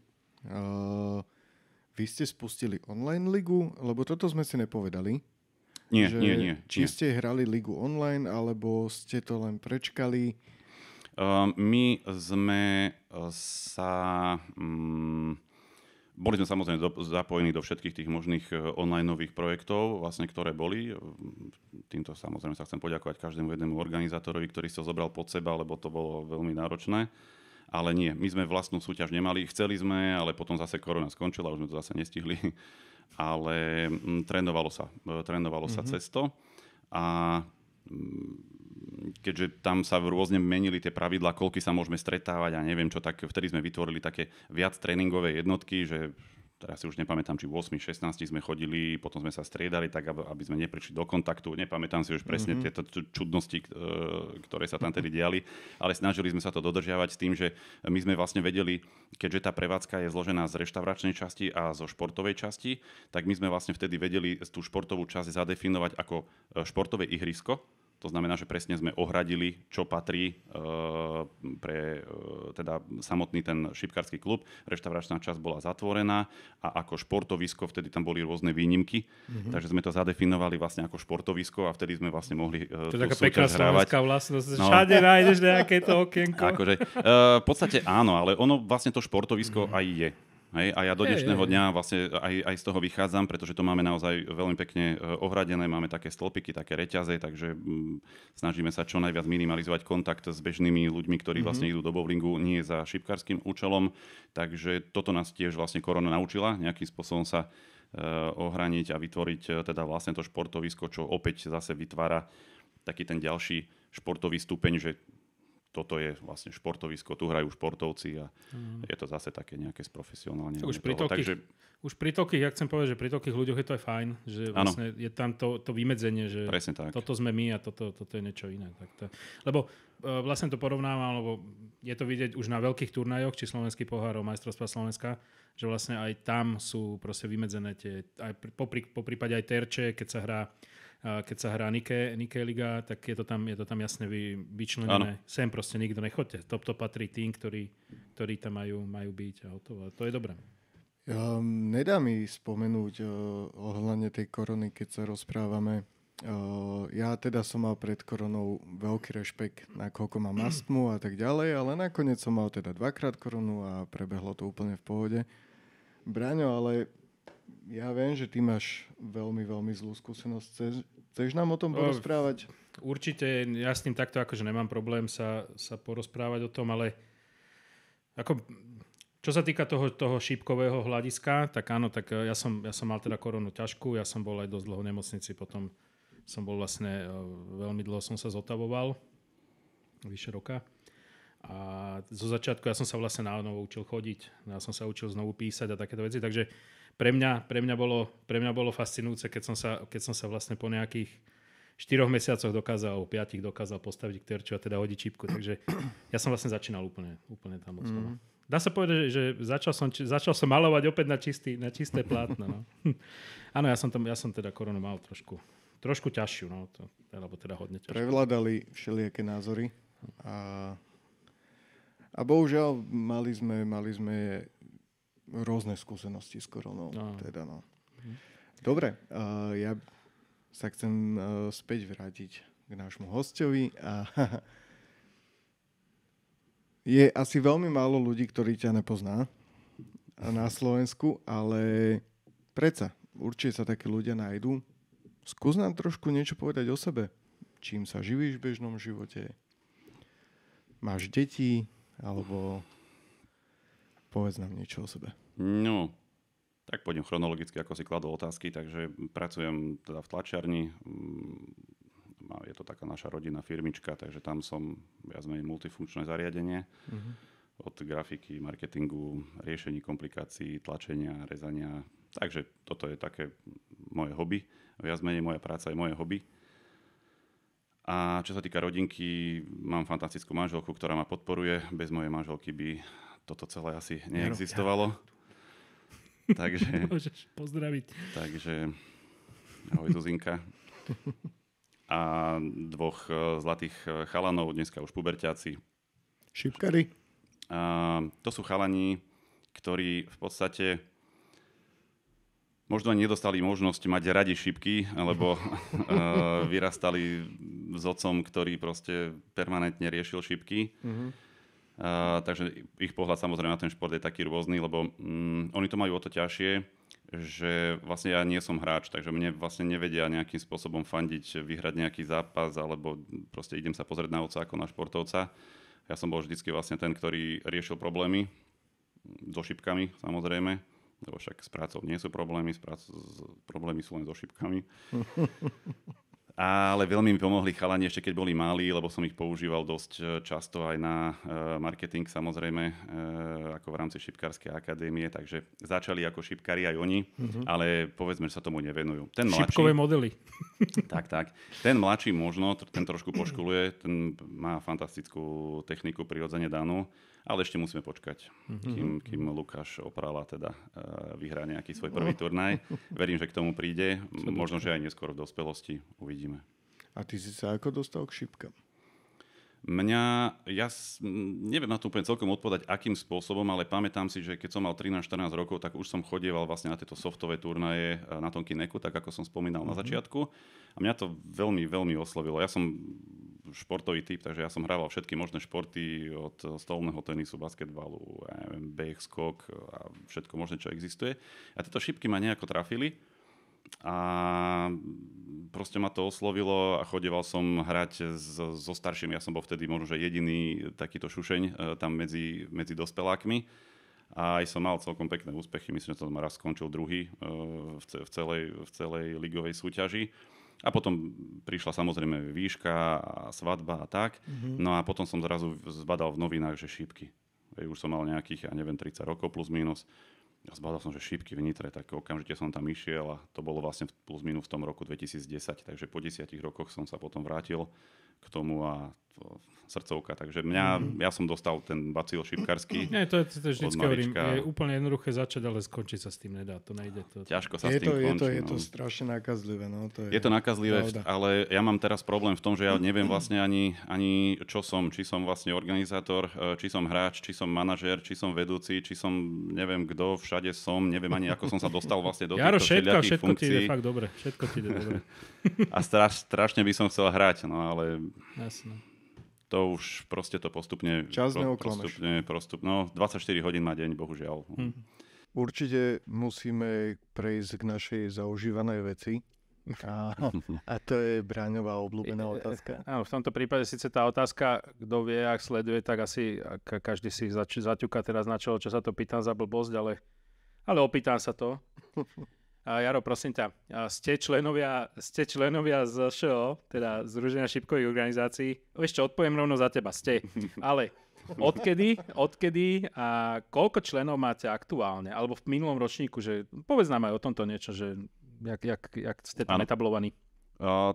Vy ste spustili online ligu, lebo toto sme si nepovedali. Nie. Či ste hrali ligu online, alebo ste to len prečkali? My sme boli sme samozrejme zapojení do všetkých tých možných online nových projektov, vlastne, ktoré boli. Týmto samozrejme sa chcem poďakovať každému jednému organizátorovi, ktorý sa zobral pod seba, lebo to bolo veľmi náročné. Ale nie, my sme vlastnú súťaž nemali, chceli sme, ale potom zase korona skončila, už sme to zase nestihli. Ale trénovalo sa cez to. A keďže tam sa rôzne menili tie pravidlá, koľky sa môžeme stretávať a neviem čo, tak vtedy sme vytvorili také viac tréningové jednotky, že teraz si už nepamätám, či 8, 16 sme chodili, potom sme sa striedali tak, aby sme neprišli do kontaktu. Nepamätám si už presne tieto čudnosti, ktoré sa tam tedy diali, ale snažili sme sa to dodržiavať s tým, že my sme vlastne vedeli, keďže tá prevádzka je zložená z reštauračnej časti a zo športovej časti, tak my sme vlastne vtedy vedeli tú športovú časť zadefinovať ako športové ihrisko. To znamená, že presne sme ohradili, čo patrí pre teda samotný ten šipkársky klub. Reštauračná časť bola zatvorená a ako športovisko, vtedy tam boli rôzne výnimky, takže sme to zadefinovali vlastne ako športovisko a vtedy sme vlastne mohli tú súťaž hrávať. To je taká pekná vlastnosť, všade nájdeš nejaké to okienko. Akože, v podstate áno, ale ono vlastne to športovisko aj je. Hej, a ja do dnešného dňa vlastne aj z toho vychádzam, pretože to máme naozaj veľmi pekne ohradené, máme také stĺpiky, také reťaze, takže snažíme sa čo najviac minimalizovať kontakt s bežnými ľuďmi, ktorí vlastne idú do bowlingu nie za šipkárskym účelom. Takže toto nás tiež vlastne korona naučila, nejakým spôsobom sa ohraniť a vytvoriť teda vlastne to športovisko, čo opäť zase vytvára taký ten ďalší športový stupeň, že toto je vlastne športovisko, tu hrajú športovci a je to zase také nejaké sprofesionálne. Už pri toľkých, ja chcem povedať, že pri toľkých ľuďoch je to aj fajn, že vlastne je tam to vymedzenie, že toto sme my a toto je niečo iné. Lebo vlastne to porovnávam, lebo je to vidieť už na veľkých turnajoch, či slovenský pohár, majstrovstvá Slovenska, že vlastne aj tam sú proste vymedzené tie, aj po prípade aj terče, keď sa hrá Nike Liga, tak je to tam jasne vyčlenené. Sem proste nikto nechoďte. To patrí tým, ktorí tam majú byť a hotovo. To je dobré. Nedá mi spomenúť ohľadne tej korony, keď sa rozprávame. Ja teda som mal pred koronou veľký rešpekt, nakoľko mám astmu a tak ďalej, ale nakoniec som mal teda 2-krát koronu a prebehlo to úplne v pohode. Braňo, ale ja viem, že ty máš veľmi, veľmi zlú skúsenosť. Chceš nám o tom porozprávať? Určite, ja s tým takto akože nemám problém sa porozprávať o tom, ale ako, čo sa týka toho šípkového hľadiska, tak áno, tak ja som mal teda koronu ťažkú, ja som bol aj dosť dlho v nemocnici, potom som bol vlastne, veľmi dlho som sa zotavoval, vyše roka. A zo začiatku ja som sa vlastne na novo učil chodiť, ja som sa učil znovu písať a takéto veci, takže pre mňa bolo fascinujúce, keď som sa vlastne po nejakých 4 mesiacoch dokázal 5 dokázal postaviť k terču a teda hodiť čípku, takže ja som vlastne začínal úplne tam od slova. Dá sa povedať, že začal som malovať opäť na čisté plátno. No. Áno, ja som teda koronu mal trošku ťažšiu, no, alebo teda hodne ťažšiu. Prevládali všelijaké názory a bohužiaľ mali sme rôzne skúsenosti s koronou. No. Teda, no. Dobre, ja sa chcem späť vrátiť k nášmu hostovi. Je asi veľmi málo ľudí, ktorí ťa nepozná na Slovensku, ale predsa, určite sa takí ľudia nájdú. Skús nám trošku niečo povedať o sebe. Čím sa živíš v bežnom živote? Máš deti? Alebo povedz nám niečo o sebe. No, tak pôjdem chronologicky, ako si kladol otázky. Takže pracujem teda v tlačiarni. Je to taká naša rodinná firmička, takže tam som viac menej multifunkčné zariadenie. Od grafiky, marketingu, riešení komplikácií, tlačenia, rezania. Takže toto je také moje hobby. Viac menej moja práca je moje hobby. A čo sa týka rodinky, mám fantastickú manželku, ktorá ma podporuje. Bez mojej manželky by toto celé asi neexistovalo. Takže... Môžeš pozdraviť. Takže ahoj Zuzinka. A 2 zlatých chalanov, dneska už puberťáci. Šipkári? To sú chalani, ktorí v podstate možno nedostali možnosť mať radi šipky, lebo vyrastali s otcom, ktorý proste permanentne riešil šipky. Takže ich pohľad samozrejme na ten šport je taký rôzny, lebo oni to majú o to ťažšie, že vlastne ja nie som hráč, takže mne vlastne nevedia nejakým spôsobom fandiť, vyhrať nejaký zápas, alebo proste idem sa pozrieť na otca ako na športovca. Ja som bol vždycky vlastne ten, ktorý riešil problémy so šipkami, samozrejme. Lebo však s prácou nie sú problémy, problémy sú len so šipkami. Ale veľmi mi pomohli chalani ešte keď boli malí, lebo som ich používal dosť často aj na marketing samozrejme, ako v rámci šipkárskej akadémie, takže začali ako šipkári aj oni, ale povedzme, že sa tomu nevenujú. Šipkové modely. Tak. Ten mladší možno, ten trošku poškoluje, ten má fantastickú techniku prirodzene danú, ale ešte musíme počkať, kým Lukáš Oprala teda vyhrá nejaký svoj prvý turnaj. Verím, že k tomu príde, možno, že aj neskôr v dospelosti, uvidíme. A ty si sa ako dostal k šipkám? Neviem na to úplne celkom odpovedať, akým spôsobom, ale pamätám si, že keď som mal 13-14 rokov, tak už som chodieval vlastne na tieto softové turnaje na tom Kineku, tak ako som spomínal na začiatku. A mňa to veľmi, veľmi oslovilo. Ja som športový typ, takže ja som hrával všetky možné športy od stolného tenisu, basketbalu, beh, skok a všetko možné, čo existuje. A tieto šipky ma nejako trafili. A proste ma to oslovilo a chodieval som hrať so staršími. Ja som bol vtedy možno, že jediný takýto šušeň tam medzi dospelákmi. A aj som mal celkom pekné úspechy. Myslím, že som raz skončil druhý v celej ligovej súťaži. A potom prišla samozrejme výška a svadba a tak. No a potom som zrazu zbadal v novinách, že šípky. Už som mal nejakých, 30 rokov plus minus. Ja zbadal som, že šípky v Nitre, tak okamžite som tam išiel a to bolo vlastne plus minus v tom roku 2010, takže po 10 rokoch som sa potom vrátil k tomu a srdcovka. Takže ja som dostal ten bacil šipkarský. Nie, to vždycky hovorím, je úplne jednoduché začať, ale skončiť sa s tým nedá, to nejde. Ťažko sa s tým končí. Je to strašne nakazlivé. No, je to nakazlivé, ale ja mám teraz problém v tom, že ja neviem vlastne ani čo som. Či som vlastne organizátor, či som hráč, či som manažér, či som vedúci, či som neviem kto, všade som, neviem ani ako som sa dostal vlastne do týchto všelijakých funkcií. Všetko ti ide fakt dobre. Všetko ti ide dobre. A strašne by som chcel hrať, no ale... Jasné. To už proste to postupne... Čas neoklameš. 24 hodín na deň, bohužiaľ. Určite musíme prejsť k našej zaužívanej veci. A to je Braňová obľúbená otázka. Áno, v tomto prípade síce tá otázka, kto vie, ak sleduje, tak asi každý si zaťuka teraz na čo sa to pýtam za blbosť, ale opýtam sa to. Jaro, prosím ťa, ste členovia z ŠO, teda Združenia šipkových organizácií. Ešte odpoviem rovno za teba, ste. Ale odkedy a koľko členov máte aktuálne? Alebo v minulom ročníku, že povedz nám aj o tomto niečo, že jak ste tam etablovaní.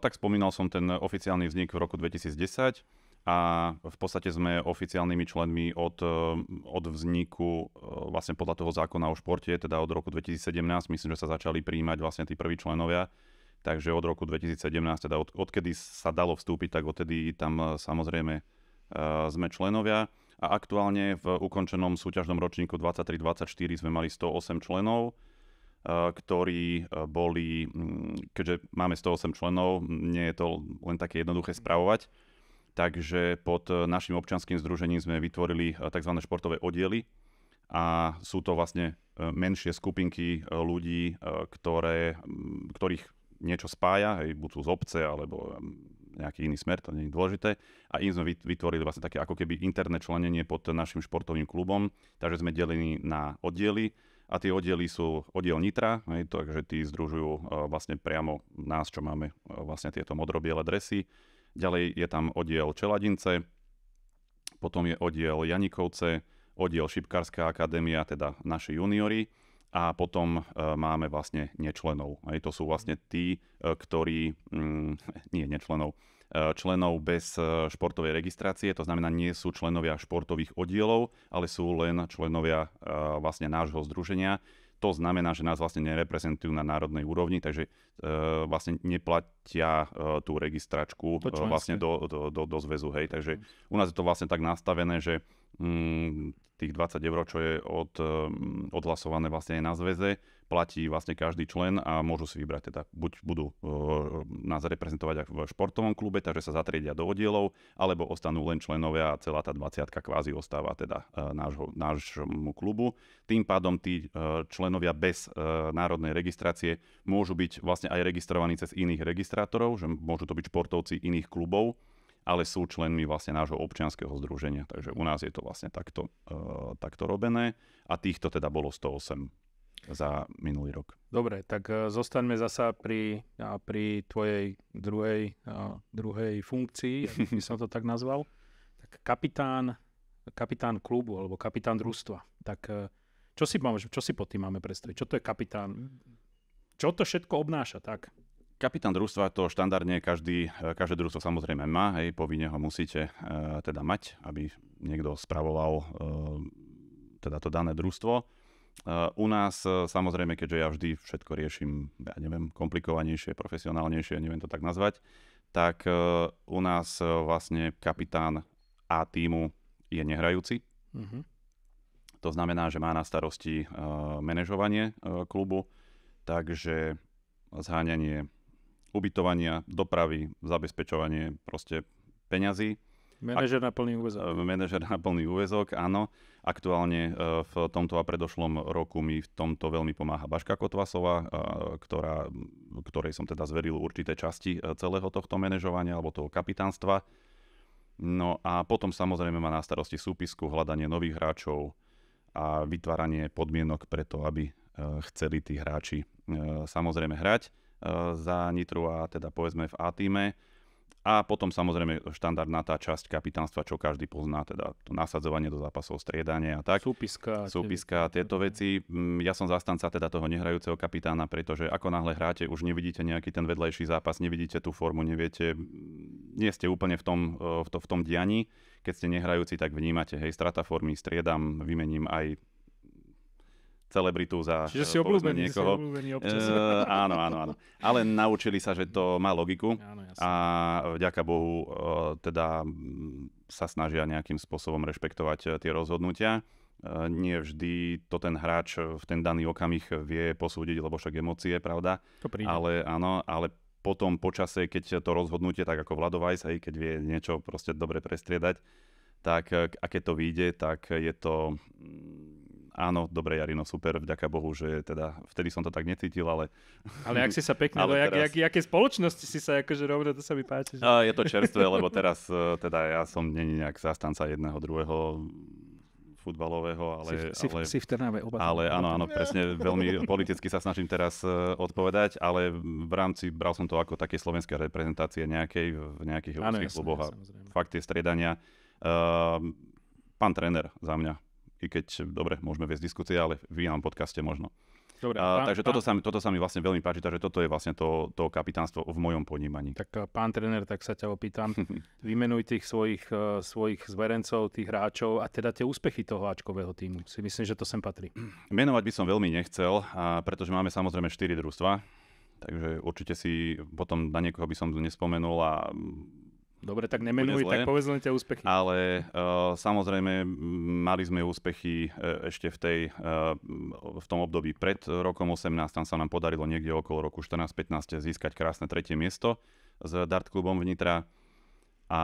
Tak spomínal som ten oficiálny vznik v roku 2010. A v podstate sme oficiálnymi členmi od vzniku vlastne podľa toho zákona o športe, teda od roku 2017, myslím, že sa začali prijímať vlastne tí prví členovia. Takže od roku 2017, teda odkedy sa dalo vstúpiť, tak odtedy tam samozrejme sme členovia. A aktuálne v ukončenom súťažnom ročníku 23-24 sme mali 108 členov, ktorí boli, keďže máme 108 členov, nie je to len také jednoduché spravovať. Takže pod našim občianskym združením sme vytvorili tzv. Športové oddiely a sú to vlastne menšie skupinky ľudí, ktorých niečo spája, buď sú z obce alebo nejaký iný smer, to nie je dôležité. A im sme vytvorili vlastne také ako keby interné členenie pod našim športovým klubom, takže sme delení na oddiely a tie oddiely sú oddiel Nitra, takže tí združujú vlastne priamo nás, čo máme vlastne tieto modrobiele dresy. Ďalej je tam oddiel Čeladince, potom je oddiel Janikovce, oddiel Šipkárska akadémia, teda naši juniori a potom máme vlastne nečlenov. To sú vlastne tí, ktorí, členov bez športovej registrácie, to znamená nie sú členovia športových oddielov, ale sú len členovia vlastne nášho združenia. To znamená, že nás vlastne nereprezentujú na národnej úrovni, takže vlastne neplatia tú registračku vlastne do zväzu. Hej. Takže u nás je to vlastne tak nastavené, že tých 20 eur, čo je odhlasované vlastne aj na zväze, platí vlastne každý člen a môžu si vybrať, teda buď budú nás reprezentovať v športovom klube, takže sa zatriedia do oddielov, alebo ostanú len členovia a celá tá 20-ka kvázi ostáva teda nášmu klubu. Tým pádom tí členovia bez národnej registrácie môžu byť vlastne aj registrovaní cez iných registrátorov, že môžu to byť športovci iných klubov, ale sú členmi vlastne nášho občianskeho združenia. Takže u nás je to vlastne takto robené a týchto teda bolo 108 za minulý rok. Dobre, tak zostaňme zasa pri tvojej druhej funkcii, by som to tak nazval. Tak kapitán klubu alebo kapitán družstva. Tak čo si pod tým máme predstaviť? Čo to je kapitán? Čo to všetko obnáša? Tak? Kapitán družstva to štandardne každé družstvo samozrejme má, povinne ho musíte teda mať, aby niekto spravoval teda to dané družstvo. U nás samozrejme, keďže ja vždy všetko riešim, komplikovanejšie, profesionálnejšie, neviem to tak nazvať, tak u nás vlastne kapitán A tímu je nehrajúci. To znamená, že má na starosti manažovanie klubu, takže zháňanie ubytovania, dopravy, zabezpečovanie proste peňazí. Manažer na plný úväzok. Manažer na plný úväzok, áno. Aktuálne v tomto a predošlom roku mi v tomto veľmi pomáha Baška Kotvasová, ktorej som teda zveril určité časti celého tohto manažovania alebo toho kapitánstva. No a potom samozrejme má na starosti súpisku, hľadanie nových hráčov a vytváranie podmienok preto, aby chceli tí hráči samozrejme hrať za Nitru a teda povedzme v A-tíme. A potom samozrejme štandardná tá časť kapitánstva, čo každý pozná, teda to nasadzovanie do zápasov, striedanie a tak. Súpiska a tieto veci. Ja som zastanca teda toho nehrajúceho kapitána, pretože ako náhle hráte, už nevidíte nejaký ten vedlejší zápas, nevidíte tú formu, neviete, nie ste úplne v tom dianí. Keď ste nehrajúci, tak vnímate, hej, strata formy, striedam, vymením aj celebritu za čiže si obľúbený, niekoho. Občas. Áno. Ale naučili sa, že to má logiku. Áno, a vďaka Bohu teda sa snažia nejakým spôsobom rešpektovať tie rozhodnutia. Nie vždy to ten hráč v ten daný okamih vie posúdiť, lebo však emócie, pravda? To príde. Ale potom počase, keď to rozhodnutie, tak ako Vlado Weiss, keď vie niečo proste dobre prestriedať, tak a keď to vyjde, tak je to... Áno, dobre, Jarino, super, vďaka Bohu, že teda vtedy som to tak necítil, ale... Ale ak si sa pekne, jaké spoločnosti si sa akože rovno, to sa mi páči. Že... Je to čerstvé, lebo teraz teda ja som není nejak zastanca jedného, druhého futbalového, ale... Si v Trnave oba. Ale áno, presne, veľmi politicky sa snažím teraz odpovedať, ale v rámci, bral som to ako také slovenské reprezentácie v nejakých európskych kluboch a fakt tie striedania. Pán tréner za mňa. I keď, dobre, môžeme viesť diskusie, ale v inom podcaste možno. Dobre, takže toto sa mi vlastne veľmi páči, takže toto je vlastne to kapitánstvo v mojom ponímaní. Tak pán tréner, tak sa ťa opýtam, vymenuj tých svojich zverencov, tých hráčov a teda tie úspechy toho Ačkového tímu. Si myslím, že to sem patrí. Menovať by som veľmi nechcel, pretože máme samozrejme 4 družstva, takže určite si potom na niekoho by som nespomenul a... Dobre, tak nemenuj, tak povedz len tie úspechy. Ale samozrejme mali sme úspechy ešte v tom období pred rokom 18, tam sa nám podarilo niekde okolo roku 14-15 získať krásne 3. miesto s Dart klubom v Nitra a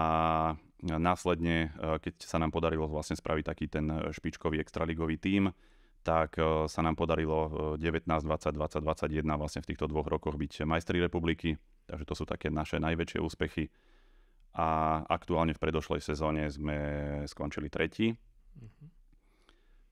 následne, keď sa nám podarilo vlastne spraviť taký ten špičkový extraligový tím, tak sa nám podarilo 19, 20, 21 vlastne v týchto 2 rokoch byť majstri republiky, takže to sú také naše najväčšie úspechy. A aktuálne v predošlej sezóne sme skončili 3.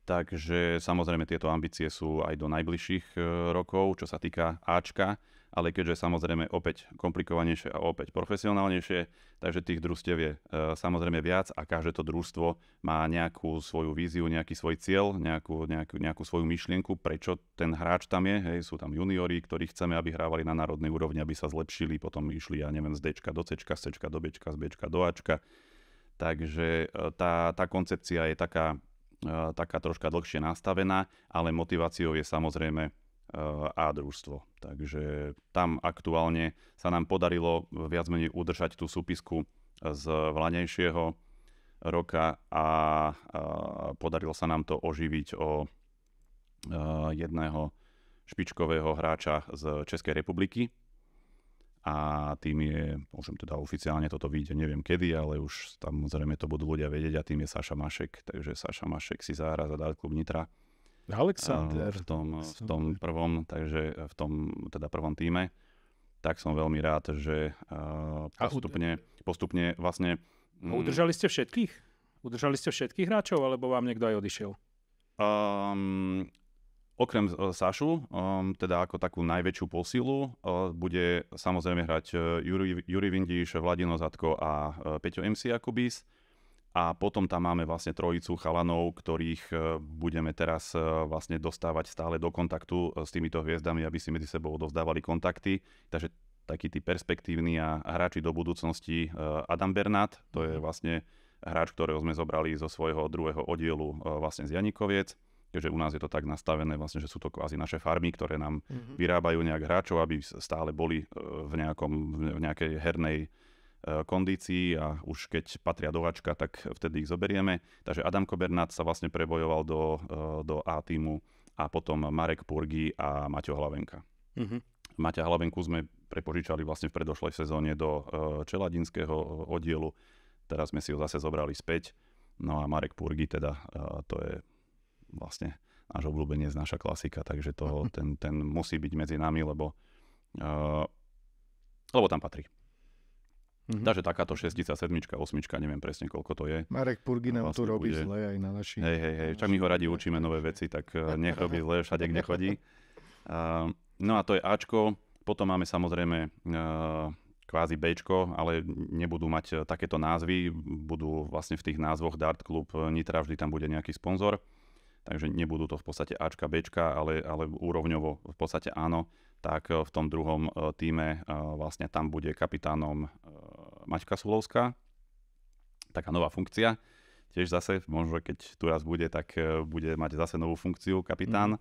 Takže samozrejme tieto ambície sú aj do najbližších rokov, čo sa týka Ačka, ale keďže samozrejme opäť komplikovanejšie a opäť profesionálnejšie, takže tých družstiev je samozrejme viac a každé to družstvo má nejakú svoju víziu, nejaký svoj cieľ, nejakú svoju myšlienku, prečo ten hráč tam je. Hej, sú tam juniori, ktorí chceme, aby hrávali na národnej úrovni, aby sa zlepšili, potom išli, ja neviem, z Dčka do Cčka, z Cčka do Bčka, z Bčka do Ačka. Takže tá koncepcia je taká troška dlhšie nastavená, ale motiváciou je samozrejme A družstvo. Takže tam aktuálne sa nám podarilo viac menej udržať tú súpisku z vlaňajšieho roka a podarilo sa nám to oživiť o jedného špičkového hráča z Českej republiky. A tým je, môžem teda oficiálne toto vyjde, neviem kedy, ale už tam zrejme to budú ľudia vedieť a tým je Saša Mašek. Takže Saša Mašek si zahra za Dart klub Nitra. Alexander. V tom prvom, takže v tom teda prvom tíme. Tak som veľmi rád, že postupne vlastne... Udržali ste všetkých? Udržali ste všetkých hráčov, alebo vám niekto aj odišiel? Okrem Sašu, teda ako takú najväčšiu posilu, bude samozrejme hrať Juri Vindiš, Vladino Zatko a Peťo MC Jakubis. A potom tam máme vlastne trojicu chalanov, ktorých budeme teraz vlastne dostávať stále do kontaktu s týmito hviezdami, aby si medzi sebou odovzdávali kontakty. Takže taký tí perspektívni a hráči do budúcnosti. Adam Bernát, to je vlastne hráč, ktorého sme zobrali zo svojho druhého oddielu vlastne z Janikoviec. Takže u nás je to tak nastavené, vlastne, že sú to kvázi naše farmy, ktoré nám vyrábajú nejak hráčov, aby stále boli v nejakej hernej kondícií a už keď patria do Ačka, tak vtedy ich zoberieme. Takže Adamko Bernát sa vlastne prebojoval do A tímu a potom Marek Purgy a Maťo Hlavenka. Maťa Hlavenku sme prepožičali vlastne v predošlej sezóne do čeladinského oddielu. Teraz sme si ho zase zobrali späť. No a Marek Purgy teda, to je vlastne náš obľúbenec, naša klasika, takže ten musí byť medzi nami, lebo tam patrí. Takže takáto 6, 7, 8, neviem presne koľko to je. Marek Purgy nám vlastne tu robí bude... zle aj na naši. Hej, čak my ho radi učíme nové veci, tak nech robí zle všade, kde chodí. No a to je Ačko, potom máme samozrejme kvázi Bčko, ale nebudú mať takéto názvy, budú vlastne v tých názvoch Dart Club Nitra, vždy tam bude nejaký sponzor, takže nebudú to v podstate Ačka, Bčka, ale úrovňovo v podstate áno. Tak v tom druhom tíme vlastne tam bude kapitánom Maťka Sulovská. Taká nová funkcia. Tiež zase, možno keď tu raz bude, tak bude mať zase novú funkciu kapitán.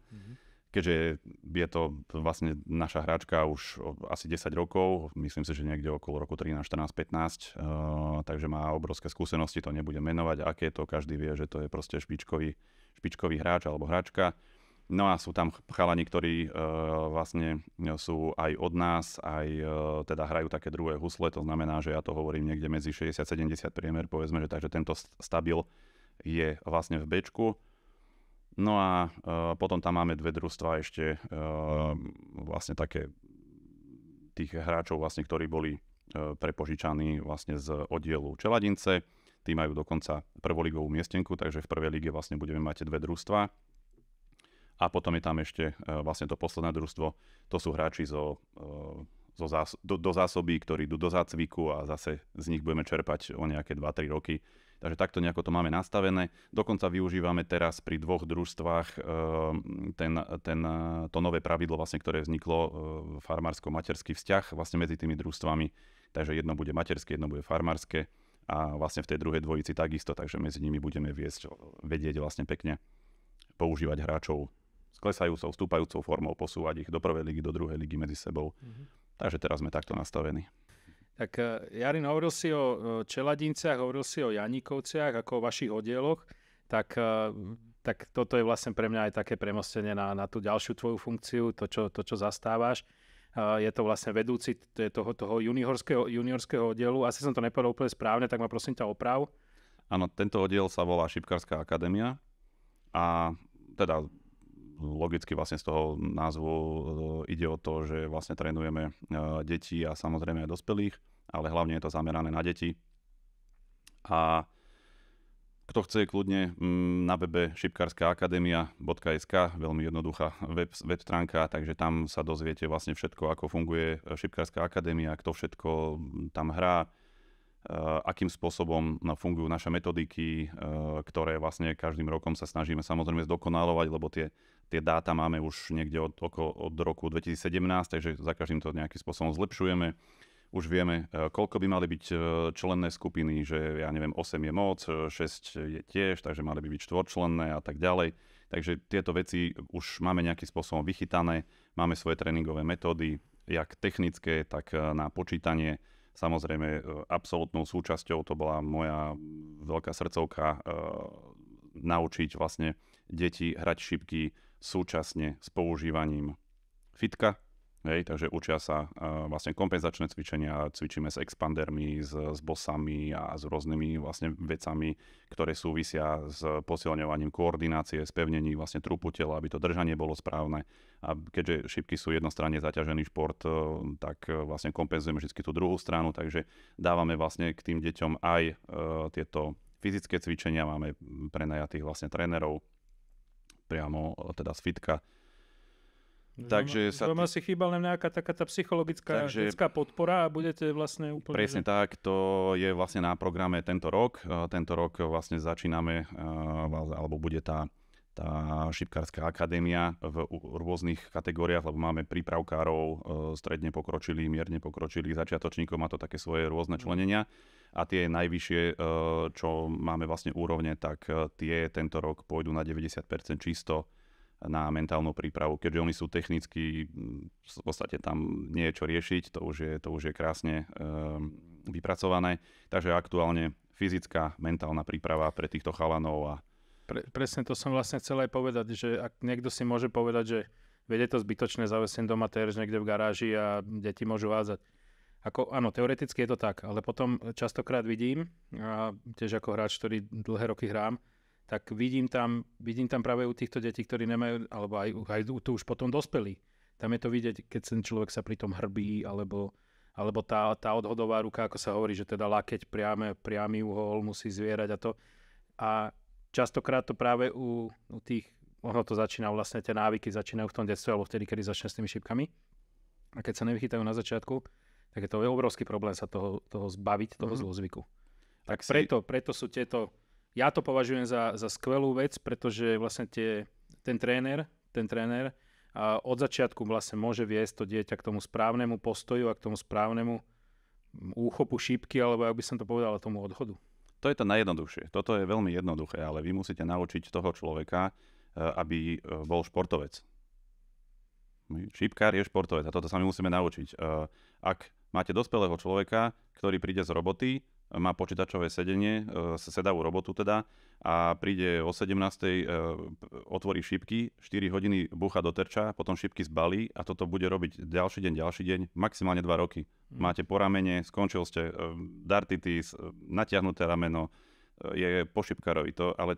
Keďže je to vlastne naša hráčka už asi 10 rokov, myslím si, že niekde okolo roku 13, 14, 15, takže má obrovské skúsenosti, to nebudem menovať, aké to, každý vie, že to je proste špičkový hráč alebo hráčka. No a sú tam chalani, ktorí vlastne sú aj od nás, aj teda hrajú také druhé husle, to znamená, že ja to hovorím niekde medzi 60-70 priemer, povedzme, že takže tento stabil je vlastne v Bčku. No a potom tam máme dve družstva ešte vlastne také tých hráčov, vlastne, ktorí boli prepožičaní vlastne z oddielu Čeladince. Tí majú dokonca prvoligovú miestenku, takže v prvej lige vlastne budeme mať dve družstva. A potom je tam ešte vlastne to posledné družstvo, to sú hráči do zásoby, ktorí idú do zácviku a zase z nich budeme čerpať o nejaké 2-3 roky. Takže takto nejako to máme nastavené. Dokonca využívame teraz pri dvoch družstvách to nové pravidlo, vlastne, ktoré vzniklo, farmársko-materský vzťah vlastne medzi tými družstvami. Takže jedno bude materské, jedno bude farmárske a vlastne v tej druhej dvojici takisto, takže medzi nimi budeme vedieť vlastne pekne používať hráčov s klesajúcou, vstúpajúcou formou, posúvať ich do prvej ligy, do druhej ligy medzi sebou. Takže teraz sme takto nastavení. Tak Jarin, hovoril si o Čeladinciach, hovoril si o Janíkovciach, ako o vašich oddieloch, tak toto je vlastne pre mňa aj také premostenie na tú ďalšiu tvoju funkciu, to, čo zastávaš. Je to vlastne vedúci toho juniorského oddielu. Asi som to nepovedal úplne správne, tak ma prosím ťa oprav. Áno, tento oddiel sa volá Šipkárska akadémia a teda logicky vlastne z toho názvu ide o to, že vlastne trénujeme deti a samozrejme aj dospelých, ale hlavne je to zamerané na deti. A kto chce, kľudne na webe šipkarskaakademia.sk, veľmi jednoduchá web stránka, takže tam sa dozviete vlastne všetko, ako funguje Šipkárska akadémia, kto všetko tam hrá, akým spôsobom fungujú naše metodiky, ktoré vlastne každým rokom sa snažíme samozrejme zdokonalovať, lebo tie dáta máme už niekde od roku 2017, takže za každým to nejakým spôsobom zlepšujeme. Už vieme, koľko by mali byť členné skupiny, že ja neviem, 8 je moc, 6 je tiež, takže mali by byť štvorčlenné a tak ďalej. Takže tieto veci už máme nejakým spôsobom vychytané, máme svoje tréningové metódy, jak technické, tak na počítanie. Samozrejme, absolútnou súčasťou to bola moja veľká srdcovka naučiť vlastne deti hrať šipky súčasne s používaním fitka. Hej, takže učia sa vlastne kompenzačné cvičenia, cvičíme s expandermi, s bossami a s rôznymi vlastne vecami, ktoré súvisia s posilňovaním koordinácie, spevnení vlastne trupu tela, aby to držanie bolo správne. A keďže šipky sú jednostranne zaťažený šport, tak vlastne kompenzujeme vždy tú druhú stranu, takže dávame vlastne k tým deťom aj tieto fyzické cvičenia, máme prenajatých vlastne trénerov, priamo teda z fitka. Takže vám asi chýbala nejaká taká tá psychologická detská podpora a budete vlastne úplne... Presne tak, to je vlastne na programe tento rok. Tento rok vlastne začíname, alebo bude tá Šipkárska akadémia v rôznych kategóriách, lebo máme prípravkárov, stredne pokročilých, mierne pokročilých, začiatočníkov, má to také svoje rôzne členenia. A tie najvyššie, čo máme vlastne úrovne, tak tie tento rok pôjdu na 90% čisto na mentálnu prípravu, keďže oni sú technicky, v podstate tam nie je čo riešiť, to už je krásne vypracované. Takže aktuálne fyzická, mentálna príprava pre týchto chalanov. Presne to som vlastne chcel aj povedať, že ak niekto si môže povedať, že je to zbytočné zavesím doma terč niekde v garáži a deti môžu hádzať. Áno, teoreticky je to tak, ale potom častokrát vidím, a tiež ako hráč, ktorý dlhé roky hrám, tak vidím tam práve u týchto detí, ktorí nemajú, alebo aj tu už potom dospelí. Tam je to vidieť, keď ten človek sa pri tom hrbí, alebo tá odhodová ruka, ako sa hovorí, že teda lakeť priamy uhol musí zvierať a to. A častokrát to práve u tých, ono to začína vlastne, tie návyky začínajú v tom detstve, alebo vtedy, kedy začne s tými šipkami. A keď sa nevychytajú na začiatku, tak je to obrovský problém sa toho zbaviť, toho zlozvyku. Tak preto sú tieto... Ja to považujem za skvelú vec, pretože vlastne ten tréner od začiatku vlastne môže viesť to dieťa k tomu správnemu postoju a k tomu správnemu úchopu šípky, alebo ak by som to povedal, tomu odhodu. To je to najjednoduchšie. Toto je veľmi jednoduché, ale vy musíte naučiť toho človeka, aby bol športovec. Šípkár je športovec a toto sa my musíme naučiť. Ak máte dospelého človeka, ktorý príde z roboty, má počítačové sedenie, sedavú robotu teda, a príde o 17:00, otvorí šípky, 4 hodiny búcha do terča, potom šípky zbalí a toto bude robiť ďalší deň, maximálne 2 roky. Máte po ramene, skončil ste, dartitis, natiahnuté rameno, je po šípkarovi. Ale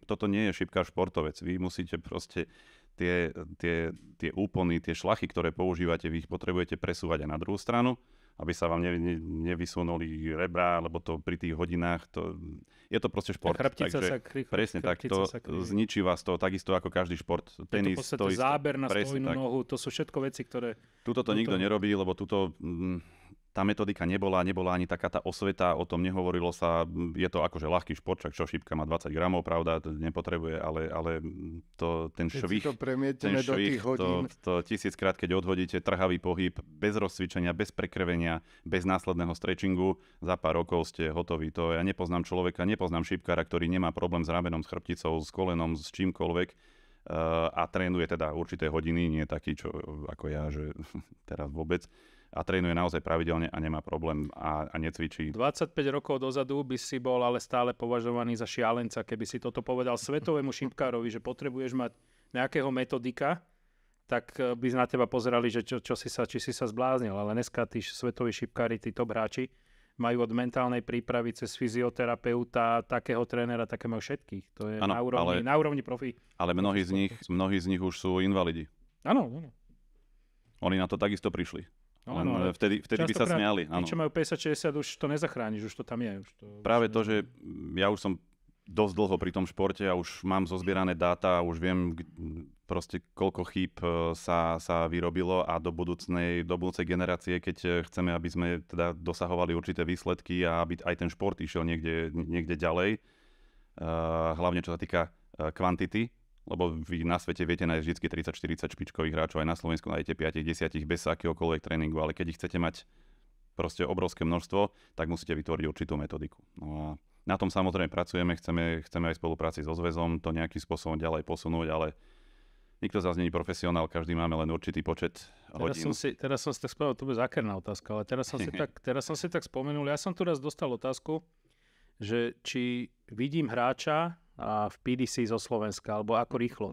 toto nie je šípkar športovec. Vy musíte proste tie úpony, tie šlachy, ktoré používate, vy ich potrebujete presúvať aj na druhú stranu, aby sa vám nevysunuli rebra, lebo to pri tých hodinách, je to proste šport. Presne tak, zničí vás to takisto ako každý šport. Tenis, je to v podstate záber na stojnú nohu, to sú všetko veci, ktoré... Tuto to nikto nerobí, lebo tá metodika nebola ani taká tá osveta, o tom nehovorilo sa, je to akože ľahký šport, čak čo šípka má 20 gramov, pravda, to nepotrebuje, ale ten švih, to 1000-krát, keď odhodíte trhavý pohyb, bez rozcvičenia, bez prekrvenia, bez následného stretchingu, za pár rokov ste hotoví. Ja nepoznám šípkára, ktorý nemá problém s ramenom, s chrbticou, s kolenom, s čímkoľvek a trénuje teda určité hodiny, nie taký, čo ako ja, že teraz vôbec. A trénuje naozaj pravidelne a nemá problém a necvičí. 25 rokov dozadu by si bol ale stále považovaný za šialenca, keby si toto povedal svetovému šípkárovi, že potrebuješ mať nejakého metodika, tak by na teba pozerali, že či si sa zbláznil. Ale dneska tí svetoví šípkári, tí top hráči, majú od mentálnej prípravy cez fyzioterapeuta, takého trénera, také majú všetkých. To je na úrovni profi. Ale mnohí z nich už sú invalidi. Áno. Oni na to takisto prišli. Vtedy by sa smiali. Tí, čo majú 50-60, už to nezachrániš, už to tam je. Práve to, že ja už som dosť dlho pri tom športe a už mám zozbierané dáta a už viem proste koľko chýb sa vyrobilo a do budúcej generácie, keď chceme, aby sme teda dosahovali určité výsledky a aby aj ten šport išiel niekde ďalej, hlavne čo sa týka kvantity, lebo vy na svete viete nájsť vždy 30-40 špičkových hráčov, aj na Slovensku nájdete 5-10 bez akéhokoľvek tréningu, ale keď ich chcete mať proste obrovské množstvo, tak musíte vytvoriť určitú metodiku. No a na tom samozrejme pracujeme, chceme aj v spolupráci so zväzom to nejakým spôsobom ďalej posunúť, ale nikto z nás nie je profesionál, každý máme len určitý počet hodín. Teraz som si tak spomenul, to bude zákerná otázka, ale teraz som si tak spomenul, ja som tu raz dostal otázku, že či vidím hráča a v PDC zo Slovenska, alebo ako rýchlo.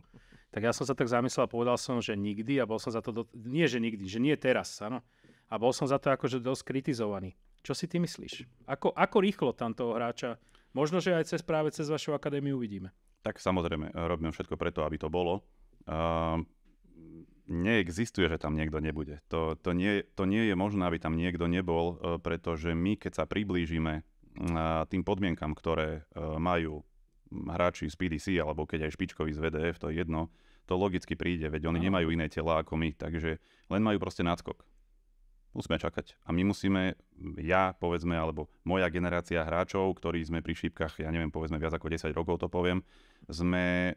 Tak ja som sa tak zamyslel a povedal som, že nikdy a bol som za to, nie že nikdy, že nie teraz, áno. A bol som za to akože dosť kritizovaný. Čo si ty myslíš? Ako rýchlo tam toho hráča, možno, že aj práve cez vašu akadémiu uvidíme? Tak samozrejme, robíme všetko preto, aby to bolo. Neexistuje, že tam niekto nebude. To nie je možné, aby tam niekto nebol, pretože my, keď sa priblížime tým podmienkam, ktoré majú hráči z PDC, alebo keď aj špičkoví z VDF, to je jedno, to logicky príde, veď oni nemajú iné tela ako my, takže len majú proste náskok. Musíme čakať. A my musíme, povedzme, alebo moja generácia hráčov, ktorí sme pri šípkach, ja neviem, povedzme viac ako 10 rokov to poviem, sme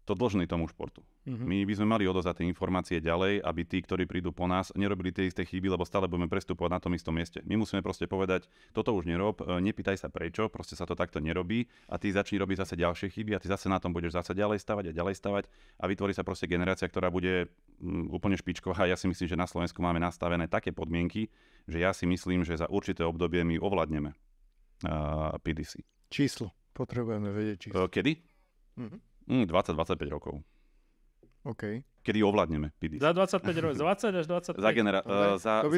to dlžní tomu športu. My by sme mali odovzdať tie informácie ďalej, aby tí, ktorí prídu po nás, nerobili tie isté chyby, lebo stále budeme prestupovať na tom istom mieste. My musíme proste povedať, toto už nerob, nepýtaj sa prečo, proste sa to takto nerobí a ty začni robiť zase ďalšie chyby a ty zase na tom budeš zase ďalej stavať a vytvorí sa proste generácia, ktorá bude úplne špičková. Ja si myslím, že na Slovensku máme nastavené také podmienky, že ja si myslím, že za určité obdobie my ovládneme PDC. Číslo. Potrebujeme vedieť číslo. Kedy? 20-25 rokov. OK. Kedy ovládneme PDC. Za 25 rokov, 20 až 25. Za generáciu. To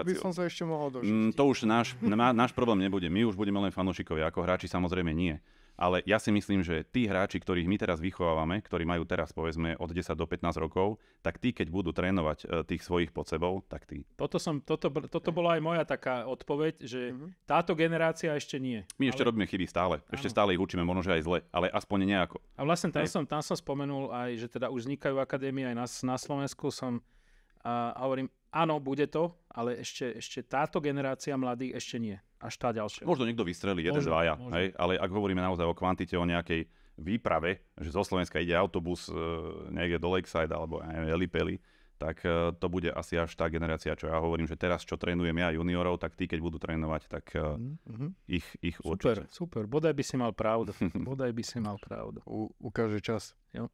by som sa ešte mohol dožiť. To už náš problém nebude. My už budeme len fanúšikovia, ako hráči samozrejme nie. Ale ja si myslím, že tí hráči, ktorých my teraz vychovávame, ktorí majú teraz povedzme od 10 do 15 rokov, tak tí, keď budú trénovať tých svojich pod sebou, tak tí. Toto bola aj moja taká odpoveď, že táto generácia ešte nie. My ešte robíme chyby stále. Ešte stále ich učíme, možno že aj zle, ale aspoň nejako. A vlastne tam som spomenul aj, že teda už vznikajú akadémie aj na Slovensku. A hovorím, áno, bude to, ale ešte táto generácia mladých ešte nie. Až tá ďalšia. Možno niekto vystrelí, dvaja, hej? Ale ak hovoríme naozaj o kvantite, o nejakej výprave, že zo Slovenska ide autobus niekde do Lakeside alebo Elipeli, tak to bude asi až tá generácia, čo ja hovorím, že teraz, čo trénujem ja juniorov, tak tí, keď budú trénovať, tak ich určite. Super, bodaj by si mal pravdu. Ukáže čas. Jo.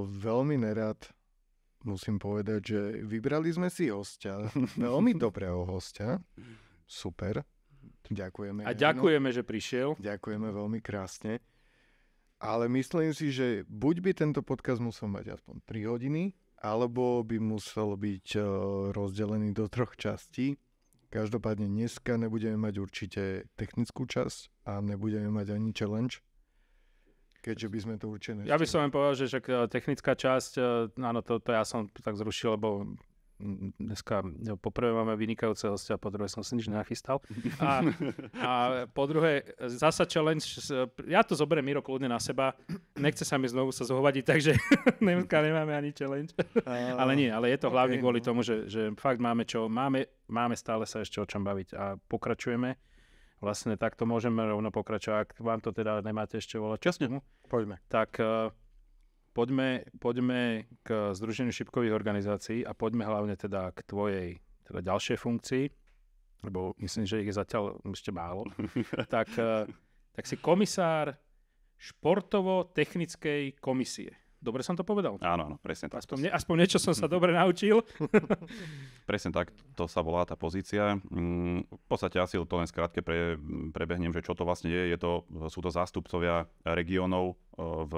Veľmi nerád musím povedať, že vybrali sme si hostia, veľmi dobrého hostia. Super. Ďakujeme. A ďakujeme, že prišiel. Ďakujeme veľmi krásne. Ale myslím si, že buď by tento podcast musel mať aspoň 3 hodiny, alebo by musel byť rozdelený do 3 častí. Každopádne dneska nebudeme mať určite technickú časť a nebudeme mať ani challenge, keďže by sme to určite Ja by som len povedal, že technická časť, áno, to ja som tak zrušil, lebo dneska poprvé máme vynikajúceho hostia, po druhé som si nič nenachystal. A po druhé, zasa challenge, ja to zoberiem, Miro, kľudne na seba, nechce sa mi znovu sa zhovadiť, takže dneska nemáme ani challenge. Ale nie, ale je to hlavne kvôli tomu, že fakt máme stále sa ešte o čom baviť a pokračujeme. Vlastne takto môžeme rovno pokračovať, ak vám to teda nemáte ešte volať. Časne. Poďme. Tak poďme k Združeniu šípkových organizácií a poďme hlavne teda k tvojej teda ďalšej funkcii, lebo myslím, že ich je zatiaľ ešte málo. tak si komisár športovo-technickej komisie. Dobre som to povedal? Áno, presne tak. Aspoň niečo som sa dobre naučil. Presne tak, to sa volá tá pozícia. V podstate asi to len skrátke prebehnem, že čo to vlastne je. Sú to zástupcovia regiónov v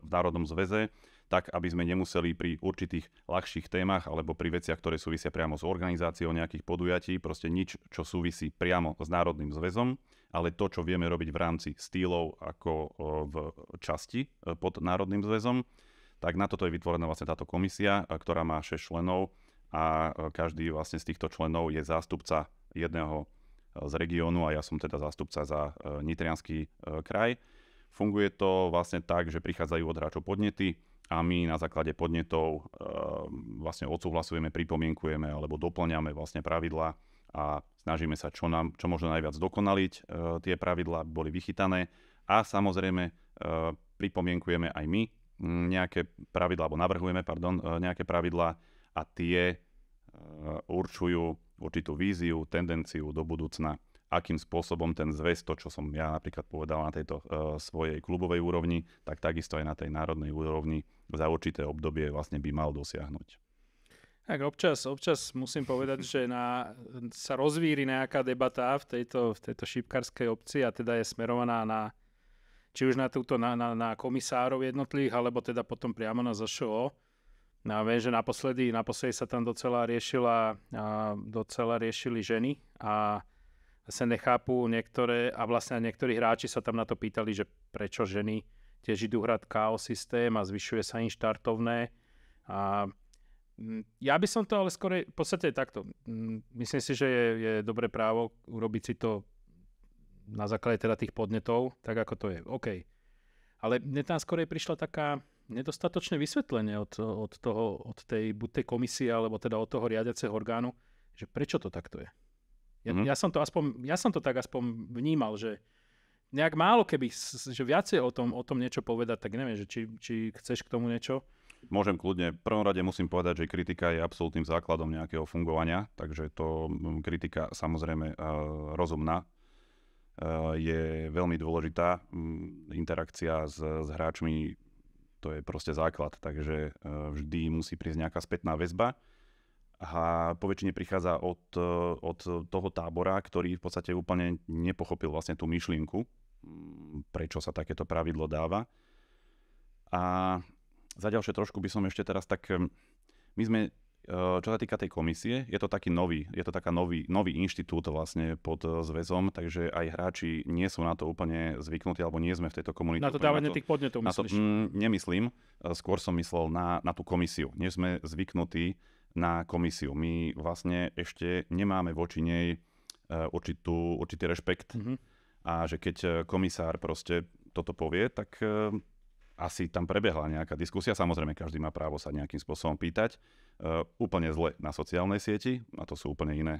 Národnom zväze, tak aby sme nemuseli pri určitých ľahších témach alebo pri veciach, ktoré súvisia priamo s organizáciou nejakých podujatí, proste nič, čo súvisí priamo s Národným zväzom, ale to, čo vieme robiť v rámci stýlov ako v časti pod Národným zväzom, tak na toto je vytvorená vlastne táto komisia, ktorá má 6 členov a každý vlastne z týchto členov je zástupca jedného z regiónu a ja som teda zástupca za Nitriansky kraj. Funguje to vlastne tak, že prichádzajú od hráčov podnety a my na základe podnetov vlastne odsúhlasujeme, pripomienkujeme alebo doplňame vlastne pravidlá a snažíme sa čo možno najviac dokonaliť, tie pravidlá boli vychytané a samozrejme pripomienkujeme aj my nejaké pravidlá, alebo navrhujeme, nejaké pravidlá a tie určujú určitú víziu, tendenciu do budúcna, akým spôsobom ten zväz, to čo som ja napríklad povedal na tejto svojej klubovej úrovni, tak takisto aj na tej národnej úrovni za určité obdobie vlastne by mal dosiahnuť. Tak občas musím povedať, že sa rozvíri nejaká debata v tejto šípkarskej obci a teda je smerovaná či už na komisárov jednotlivých, alebo teda potom priamo na ZŠO. No, viem, že naposledy sa tam docela riešili ženy a sa nechápu niektoré, a vlastne niektorí hráči sa tam na to pýtali, že prečo ženy tiež idú hrať KO systém a zvyšuje sa im štartovné. A ja by som to ale skôr, v podstate takto. Myslím si, že je dobré právo urobiť si to na základe teda tých podnetov, tak ako to je. OK. Ale mne tam skôr prišla taká nedostatočné vysvetlenie od tej komisie, alebo teda od toho riadiaceho orgánu, že prečo to takto je. Ja som to tak aspoň vnímal, že nejak málo keby, že viacej o tom niečo povedať, tak neviem, že či chceš k tomu niečo. Môžem kľudne. V prvom rade musím povedať, že kritika je absolútnym základom nejakého fungovania, takže to kritika samozrejme rozumná. Je veľmi dôležitá interakcia s hráčmi To je proste základ, takže vždy musí prísť nejaká spätná väzba a po väčšine prichádza od toho tábora, ktorý v podstate úplne nepochopil vlastne tú myšlienku, prečo sa takéto pravidlo dáva. A za ďalšie trošku by som ešte teraz my sme, čo sa týka tej komisie, je to taká nový inštitút vlastne pod zväzom, takže aj hráči nie sú na to úplne zvyknutí, alebo nie sme v tejto komunite. Na to dávanie tých podnetov myslíš? Nemyslím, skôr som myslel na tú komisiu. Nie sme zvyknutí na komisiu. My vlastne ešte nemáme voči nej určitý rešpekt a že keď komisár proste toto povie, tak asi tam prebehla nejaká diskusia. Samozrejme, každý má právo sa nejakým spôsobom pýtať. Úplne zle na sociálnej sieti, a to sú úplne iné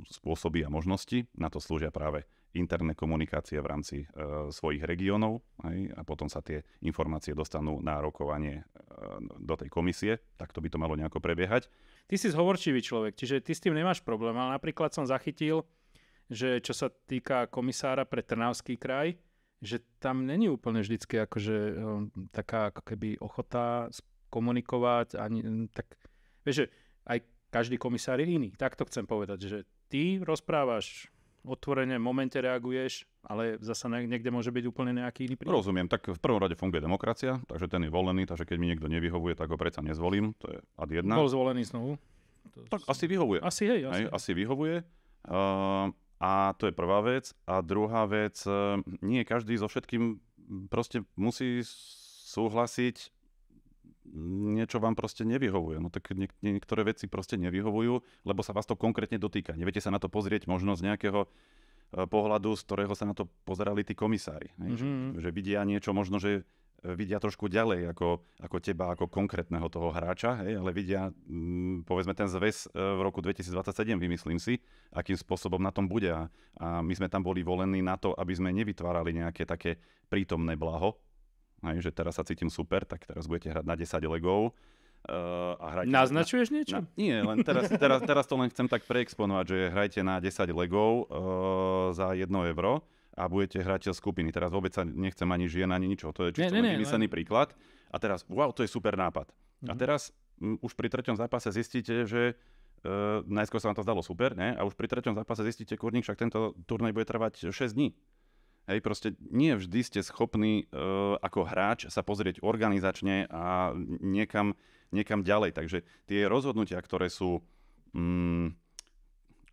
spôsoby a možnosti. Na to slúžia práve interné komunikácie v rámci svojich regiónov, a potom sa tie informácie dostanú na rokovanie do tej komisie. Takto by to malo nejako prebiehať. Ty si zhovorčivý človek, čiže ty s tým nemáš problém, ale napríklad som zachytil, že čo sa týka komisára pre Trnavský kraj, že tam není úplne vždycky akože taká ako keby ochota komunikovať, tak vieš, že aj každý komisár je iný. Tak to chcem povedať, že ty rozprávaš otvorene, v momente reaguješ, ale zasa niekde môže byť úplne nejaký iný prípad. Rozumiem, tak v prvom rade funguje demokracia, takže ten je volený, takže keď mi niekto nevyhovuje, tak ho predsa nezvolím, to je ad 1. Bol zvolený znovu. Tak asi vyhovuje. Asi vyhovuje. A to je prvá vec. A druhá vec, nie každý so všetkým proste musí súhlasiť, niečo vám proste nevyhovuje. No tak niektoré veci proste nevyhovujú, lebo sa vás to konkrétne dotýka. Neviete sa na to pozrieť možno z nejakého pohľadu, z ktorého sa na to pozerali tí komisári. Že vidia niečo, možno, že vidia trošku ďalej ako teba, ako konkrétneho toho hráča, ale vidia, povedzme, ten zväz v roku 2027, vymyslím si, akým spôsobom na tom bude. A my sme tam boli volení na to, aby sme nevytvárali nejaké také prítomné blaho, že teraz sa cítim super, tak teraz budete hrať na 10 legov. Naznačuješ niečo? Nie, len teraz to len chcem tak preexponovať, že hrajte na 10 legov za 1 euro a budete hrať skupiny. Teraz vôbec sa nechcem ani žien, ani ničo. To je čisto vymyslený príklad. A teraz, wow, to je super nápad. A teraz už pri 3. zápase zistíte, že najskôr sa vám to zdalo super, ne? A už pri 3. zápase zistíte, kurník, však tento turnaj bude trvať 6 dní. Hej, proste nie vždy ste schopní ako hráč sa pozrieť organizačne a niekam ďalej. Takže tie rozhodnutia, ktoré sú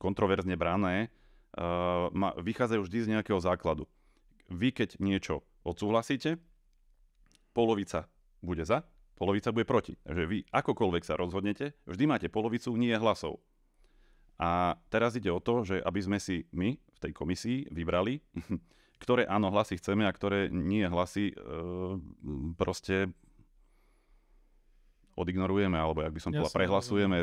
kontroverzne brané, vychádzajú vždy z nejakého základu. Vy keď niečo odsúhlasíte, polovica bude za, polovica bude proti. Takže vy akokoľvek sa rozhodnete, vždy máte polovicu nie hlasov. A teraz ide o to, že aby sme si my v tej komisii vybrali, ktoré áno hlasy chceme a ktoré nie hlasy proste odignorujeme, alebo jak by som povedal, prehlasujeme,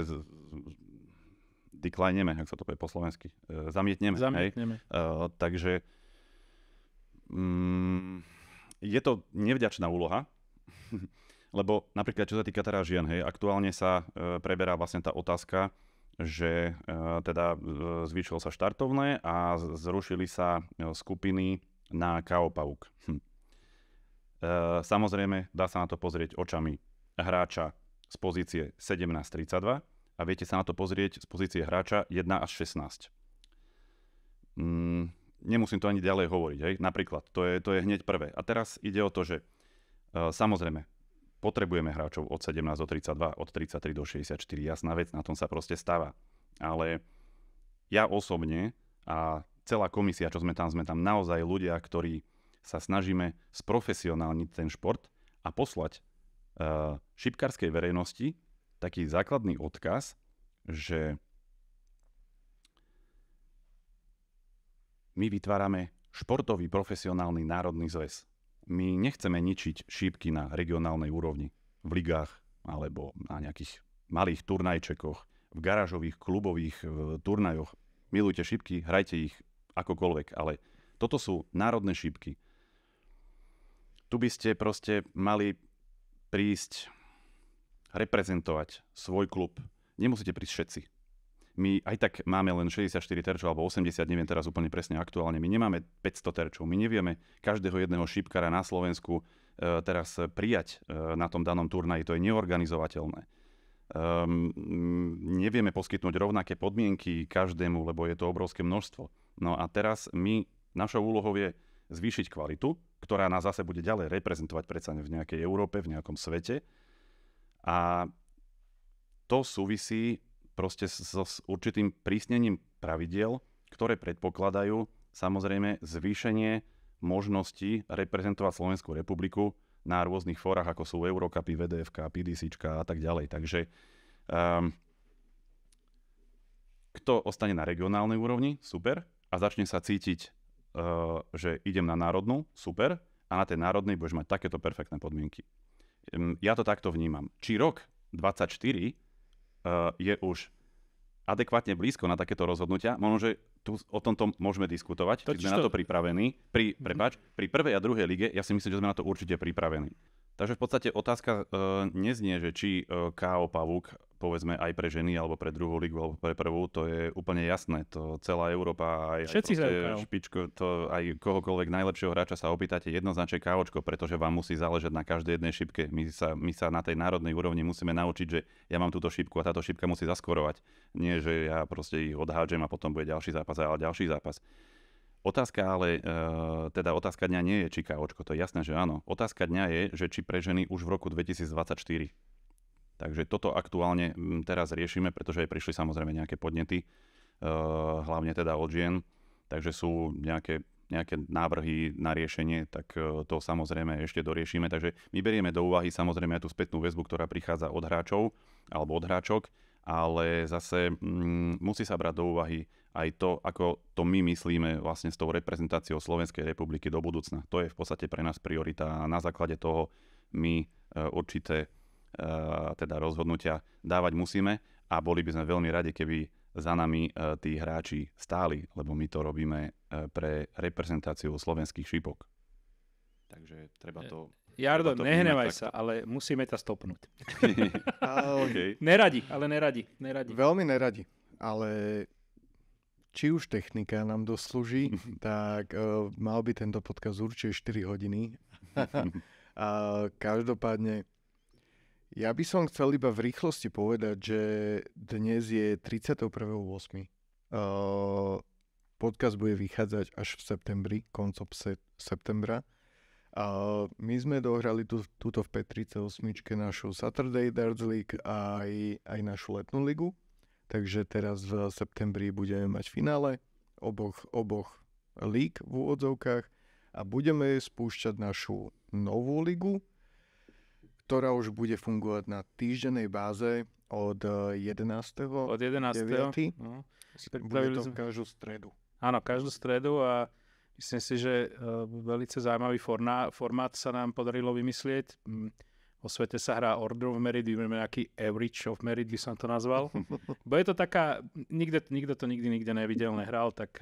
deklinujeme, jak sa to povie po slovensky, zamietneme. Takže je to nevďačná úloha, lebo napríklad čo sa týka teraz žien, aktuálne sa preberá vlastne tá otázka, že teda zvýšilo sa štartovné a zrušili sa skupiny na KO Pauk. Samozrejme, dá sa na to pozrieť očami hráča z pozície 17-32 a viete sa na to pozrieť z pozície hráča 1 až 16. Nemusím to ani ďalej hovoriť. Napríklad, to je hneď prvé. A teraz ide o to, že samozrejme, potrebujeme hráčov od 17 do 32, od 33 do 64. Jasná vec, na tom sa proste stáva. Ale ja osobne a celá komisia, čo sme tam naozaj ľudia, ktorí sa snažíme sprofesionálniť ten šport a poslať šipkárskej verejnosti taký základný odkaz, že my vytvárame športový profesionálny národný zväz. My nechceme ničiť šípky na regionálnej úrovni, v ligách alebo na nejakých malých turnajčekoch, v garážových klubových turnajoch. Milujte šípky, hrajte ich akokoľvek, ale toto sú národné šípky. Tu by ste proste mali prísť reprezentovať svoj klub. Nemusíte prísť všetci. My aj tak máme len 64 terčov alebo 80, neviem teraz úplne presne aktuálne. My nemáme 500 terčov. My nevieme každého jedného šípkara na Slovensku teraz prijať na tom danom turnaji, to je neorganizovateľné. Nevieme poskytnúť rovnaké podmienky každému, lebo je to obrovské množstvo. No a teraz našou úlohou je zvýšiť kvalitu, ktorá nás zase bude ďalej reprezentovať predsa v nejakej Európe, v nejakom svete. A to súvisí proste s určitým prísnením pravidiel, ktoré predpokladajú samozrejme zvýšenie možností reprezentovať Slovenskú republiku na rôznych fórach, ako sú Eurocupy, VDFK, PDCčka a tak ďalej. Takže kto ostane na regionálnej úrovni, super, a začne sa cítiť, že idem na národnú, super, a na tej národnej budeš mať takéto perfektné podmienky. Ja to takto vnímam. Či rok 2024 je už adekvátne blízko na takéto rozhodnutia, možno, že tu o tomto môžeme diskutovať, keď sme na to pripravení. Pri prvej a druhej lige, ja si myslím, že sme na to určite pripravení. Takže v podstate otázka neznie, že či KO Pavúk, povedzme aj pre ženy, alebo pre druhú ligu, alebo pre prvú, to je úplne jasné. To celá Európa, aj špičko, to aj kohokoľvek najlepšieho hráča sa opýtate jednoznačne KOčko, pretože vám musí záležať na každej jednej šipke. My sa na tej národnej úrovni musíme naučiť, že ja mám túto šipku a táto šipka musí zaskorovať. Nie, že ja proste ich odhádžem a potom bude ďalší zápas, ale ďalší zápas. Otázka otázka dňa nie je, či KOčko, to je jasné, že áno. Otázka dňa je, že či pre ženy už v roku 2024. Takže toto aktuálne teraz riešime, pretože aj prišli samozrejme nejaké podnety, hlavne teda od žien, takže sú nejaké návrhy na riešenie, tak to samozrejme ešte doriešime. Takže my berieme do úvahy samozrejme aj tú spätnú väzbu, ktorá prichádza od hráčov alebo od hráčok, ale zase musí sa brať do úvahy aj to, ako to my myslíme vlastne s tou reprezentáciou Slovenskej republiky do budúcna. To je v podstate pre nás priorita a na základe toho my určité teda rozhodnutia dávať musíme a boli by sme veľmi radi, keby za nami tí hráči stáli, lebo my to robíme pre reprezentáciu slovenských šipok. Takže treba to... Jardo, nehnevaj sa, ale musíme ťa stopnúť. Okay. Neradi. Veľmi neradi, ale či už technika nám doslúži, tak mal by tento podcast určite 4 hodiny. A každopádne, ja by som chcel iba v rýchlosti povedať, že dnes je 31.8. Podcast bude vychádzať až v septembri, koncom septembra. My sme dohrali túto v P38 našu Saturday Darts League a aj našu letnú ligu. Takže teraz v septembri budeme mať finále oboch líg v úvodzovkách a budeme spúšťať našu novú ligu, ktorá už bude fungovať na týždennej báze od 11. Od 11. 9. No. Bude to každú stredu. Áno, každú stredu a myslím si, že veľmi zaujímavý formát sa nám podarilo vymyslieť. Vo svete sa hrá Order of Merit, nejaký Average of Merit by som to nazval. Bude to taká, nikto to nikdy nevidel, nehral, tak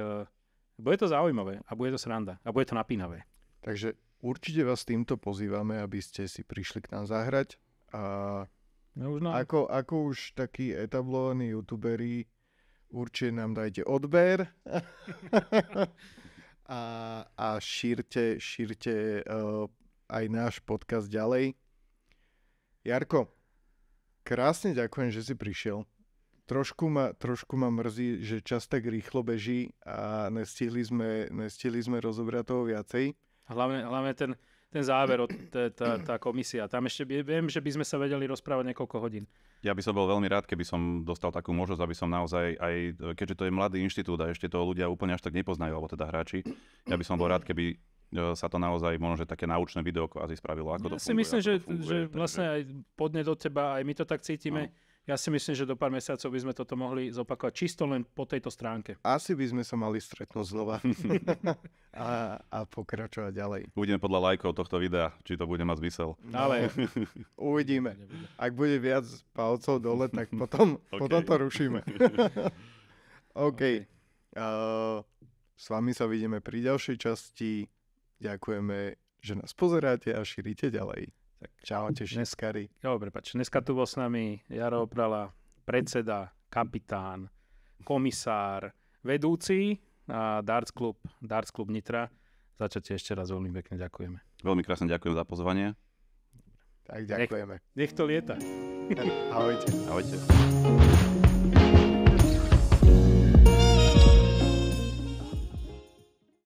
bude to zaujímavé a bude to sranda a bude to napínavé. Takže určite vás týmto pozývame, aby ste si prišli k nám zahrať a ako už takí etablovaní youtuberi určite nám dajte odber a šírte aj náš podcast ďalej. Jarko, krásne ďakujem, že si prišiel. Trošku ma mrzí, že čas tak rýchlo beží a nestihli sme rozobrať toho viacej. Hlavne ten záver, tá komisia. Tam ešte viem, že by sme sa vedeli rozprávať niekoľko hodín. Ja by som bol veľmi rád, keby som dostal takú možnosť, aby som naozaj aj, keďže to je mladý inštitút a ešte to ľudia úplne až tak nepoznajú, alebo teda hráči, ja by som bol rád, keby sa to naozaj možno, že také naučné video kvázi spravilo, ako to funguje. Ja si myslím, že vlastne aj podnet od teba, aj my to tak cítime. Ja si myslím, že do pár mesiacov by sme toto mohli zopakovať čisto len po tejto stránke. Asi by sme sa mali stretnúť znova a pokračovať ďalej. Uvidíme podľa lajkov tohto videa, či to bude mať zmysel. Ale uvidíme. Ak bude viac palcov dole, tak potom to rušíme. OK. S vami sa vidíme pri ďalšej časti. Ďakujeme, že nás pozeráte a šírite ďalej. Tak čaute, šneskári. Dneska tu bol s nami Jaro Oprala, predseda, kapitán, komisár, vedúci a Darts Club Nitra. Za čo ti ešte raz veľmi pekne ďakujeme. Veľmi krásne ďakujem za pozvanie. Tak ďakujeme. Nech to lieta. Ahojte. Ahojte.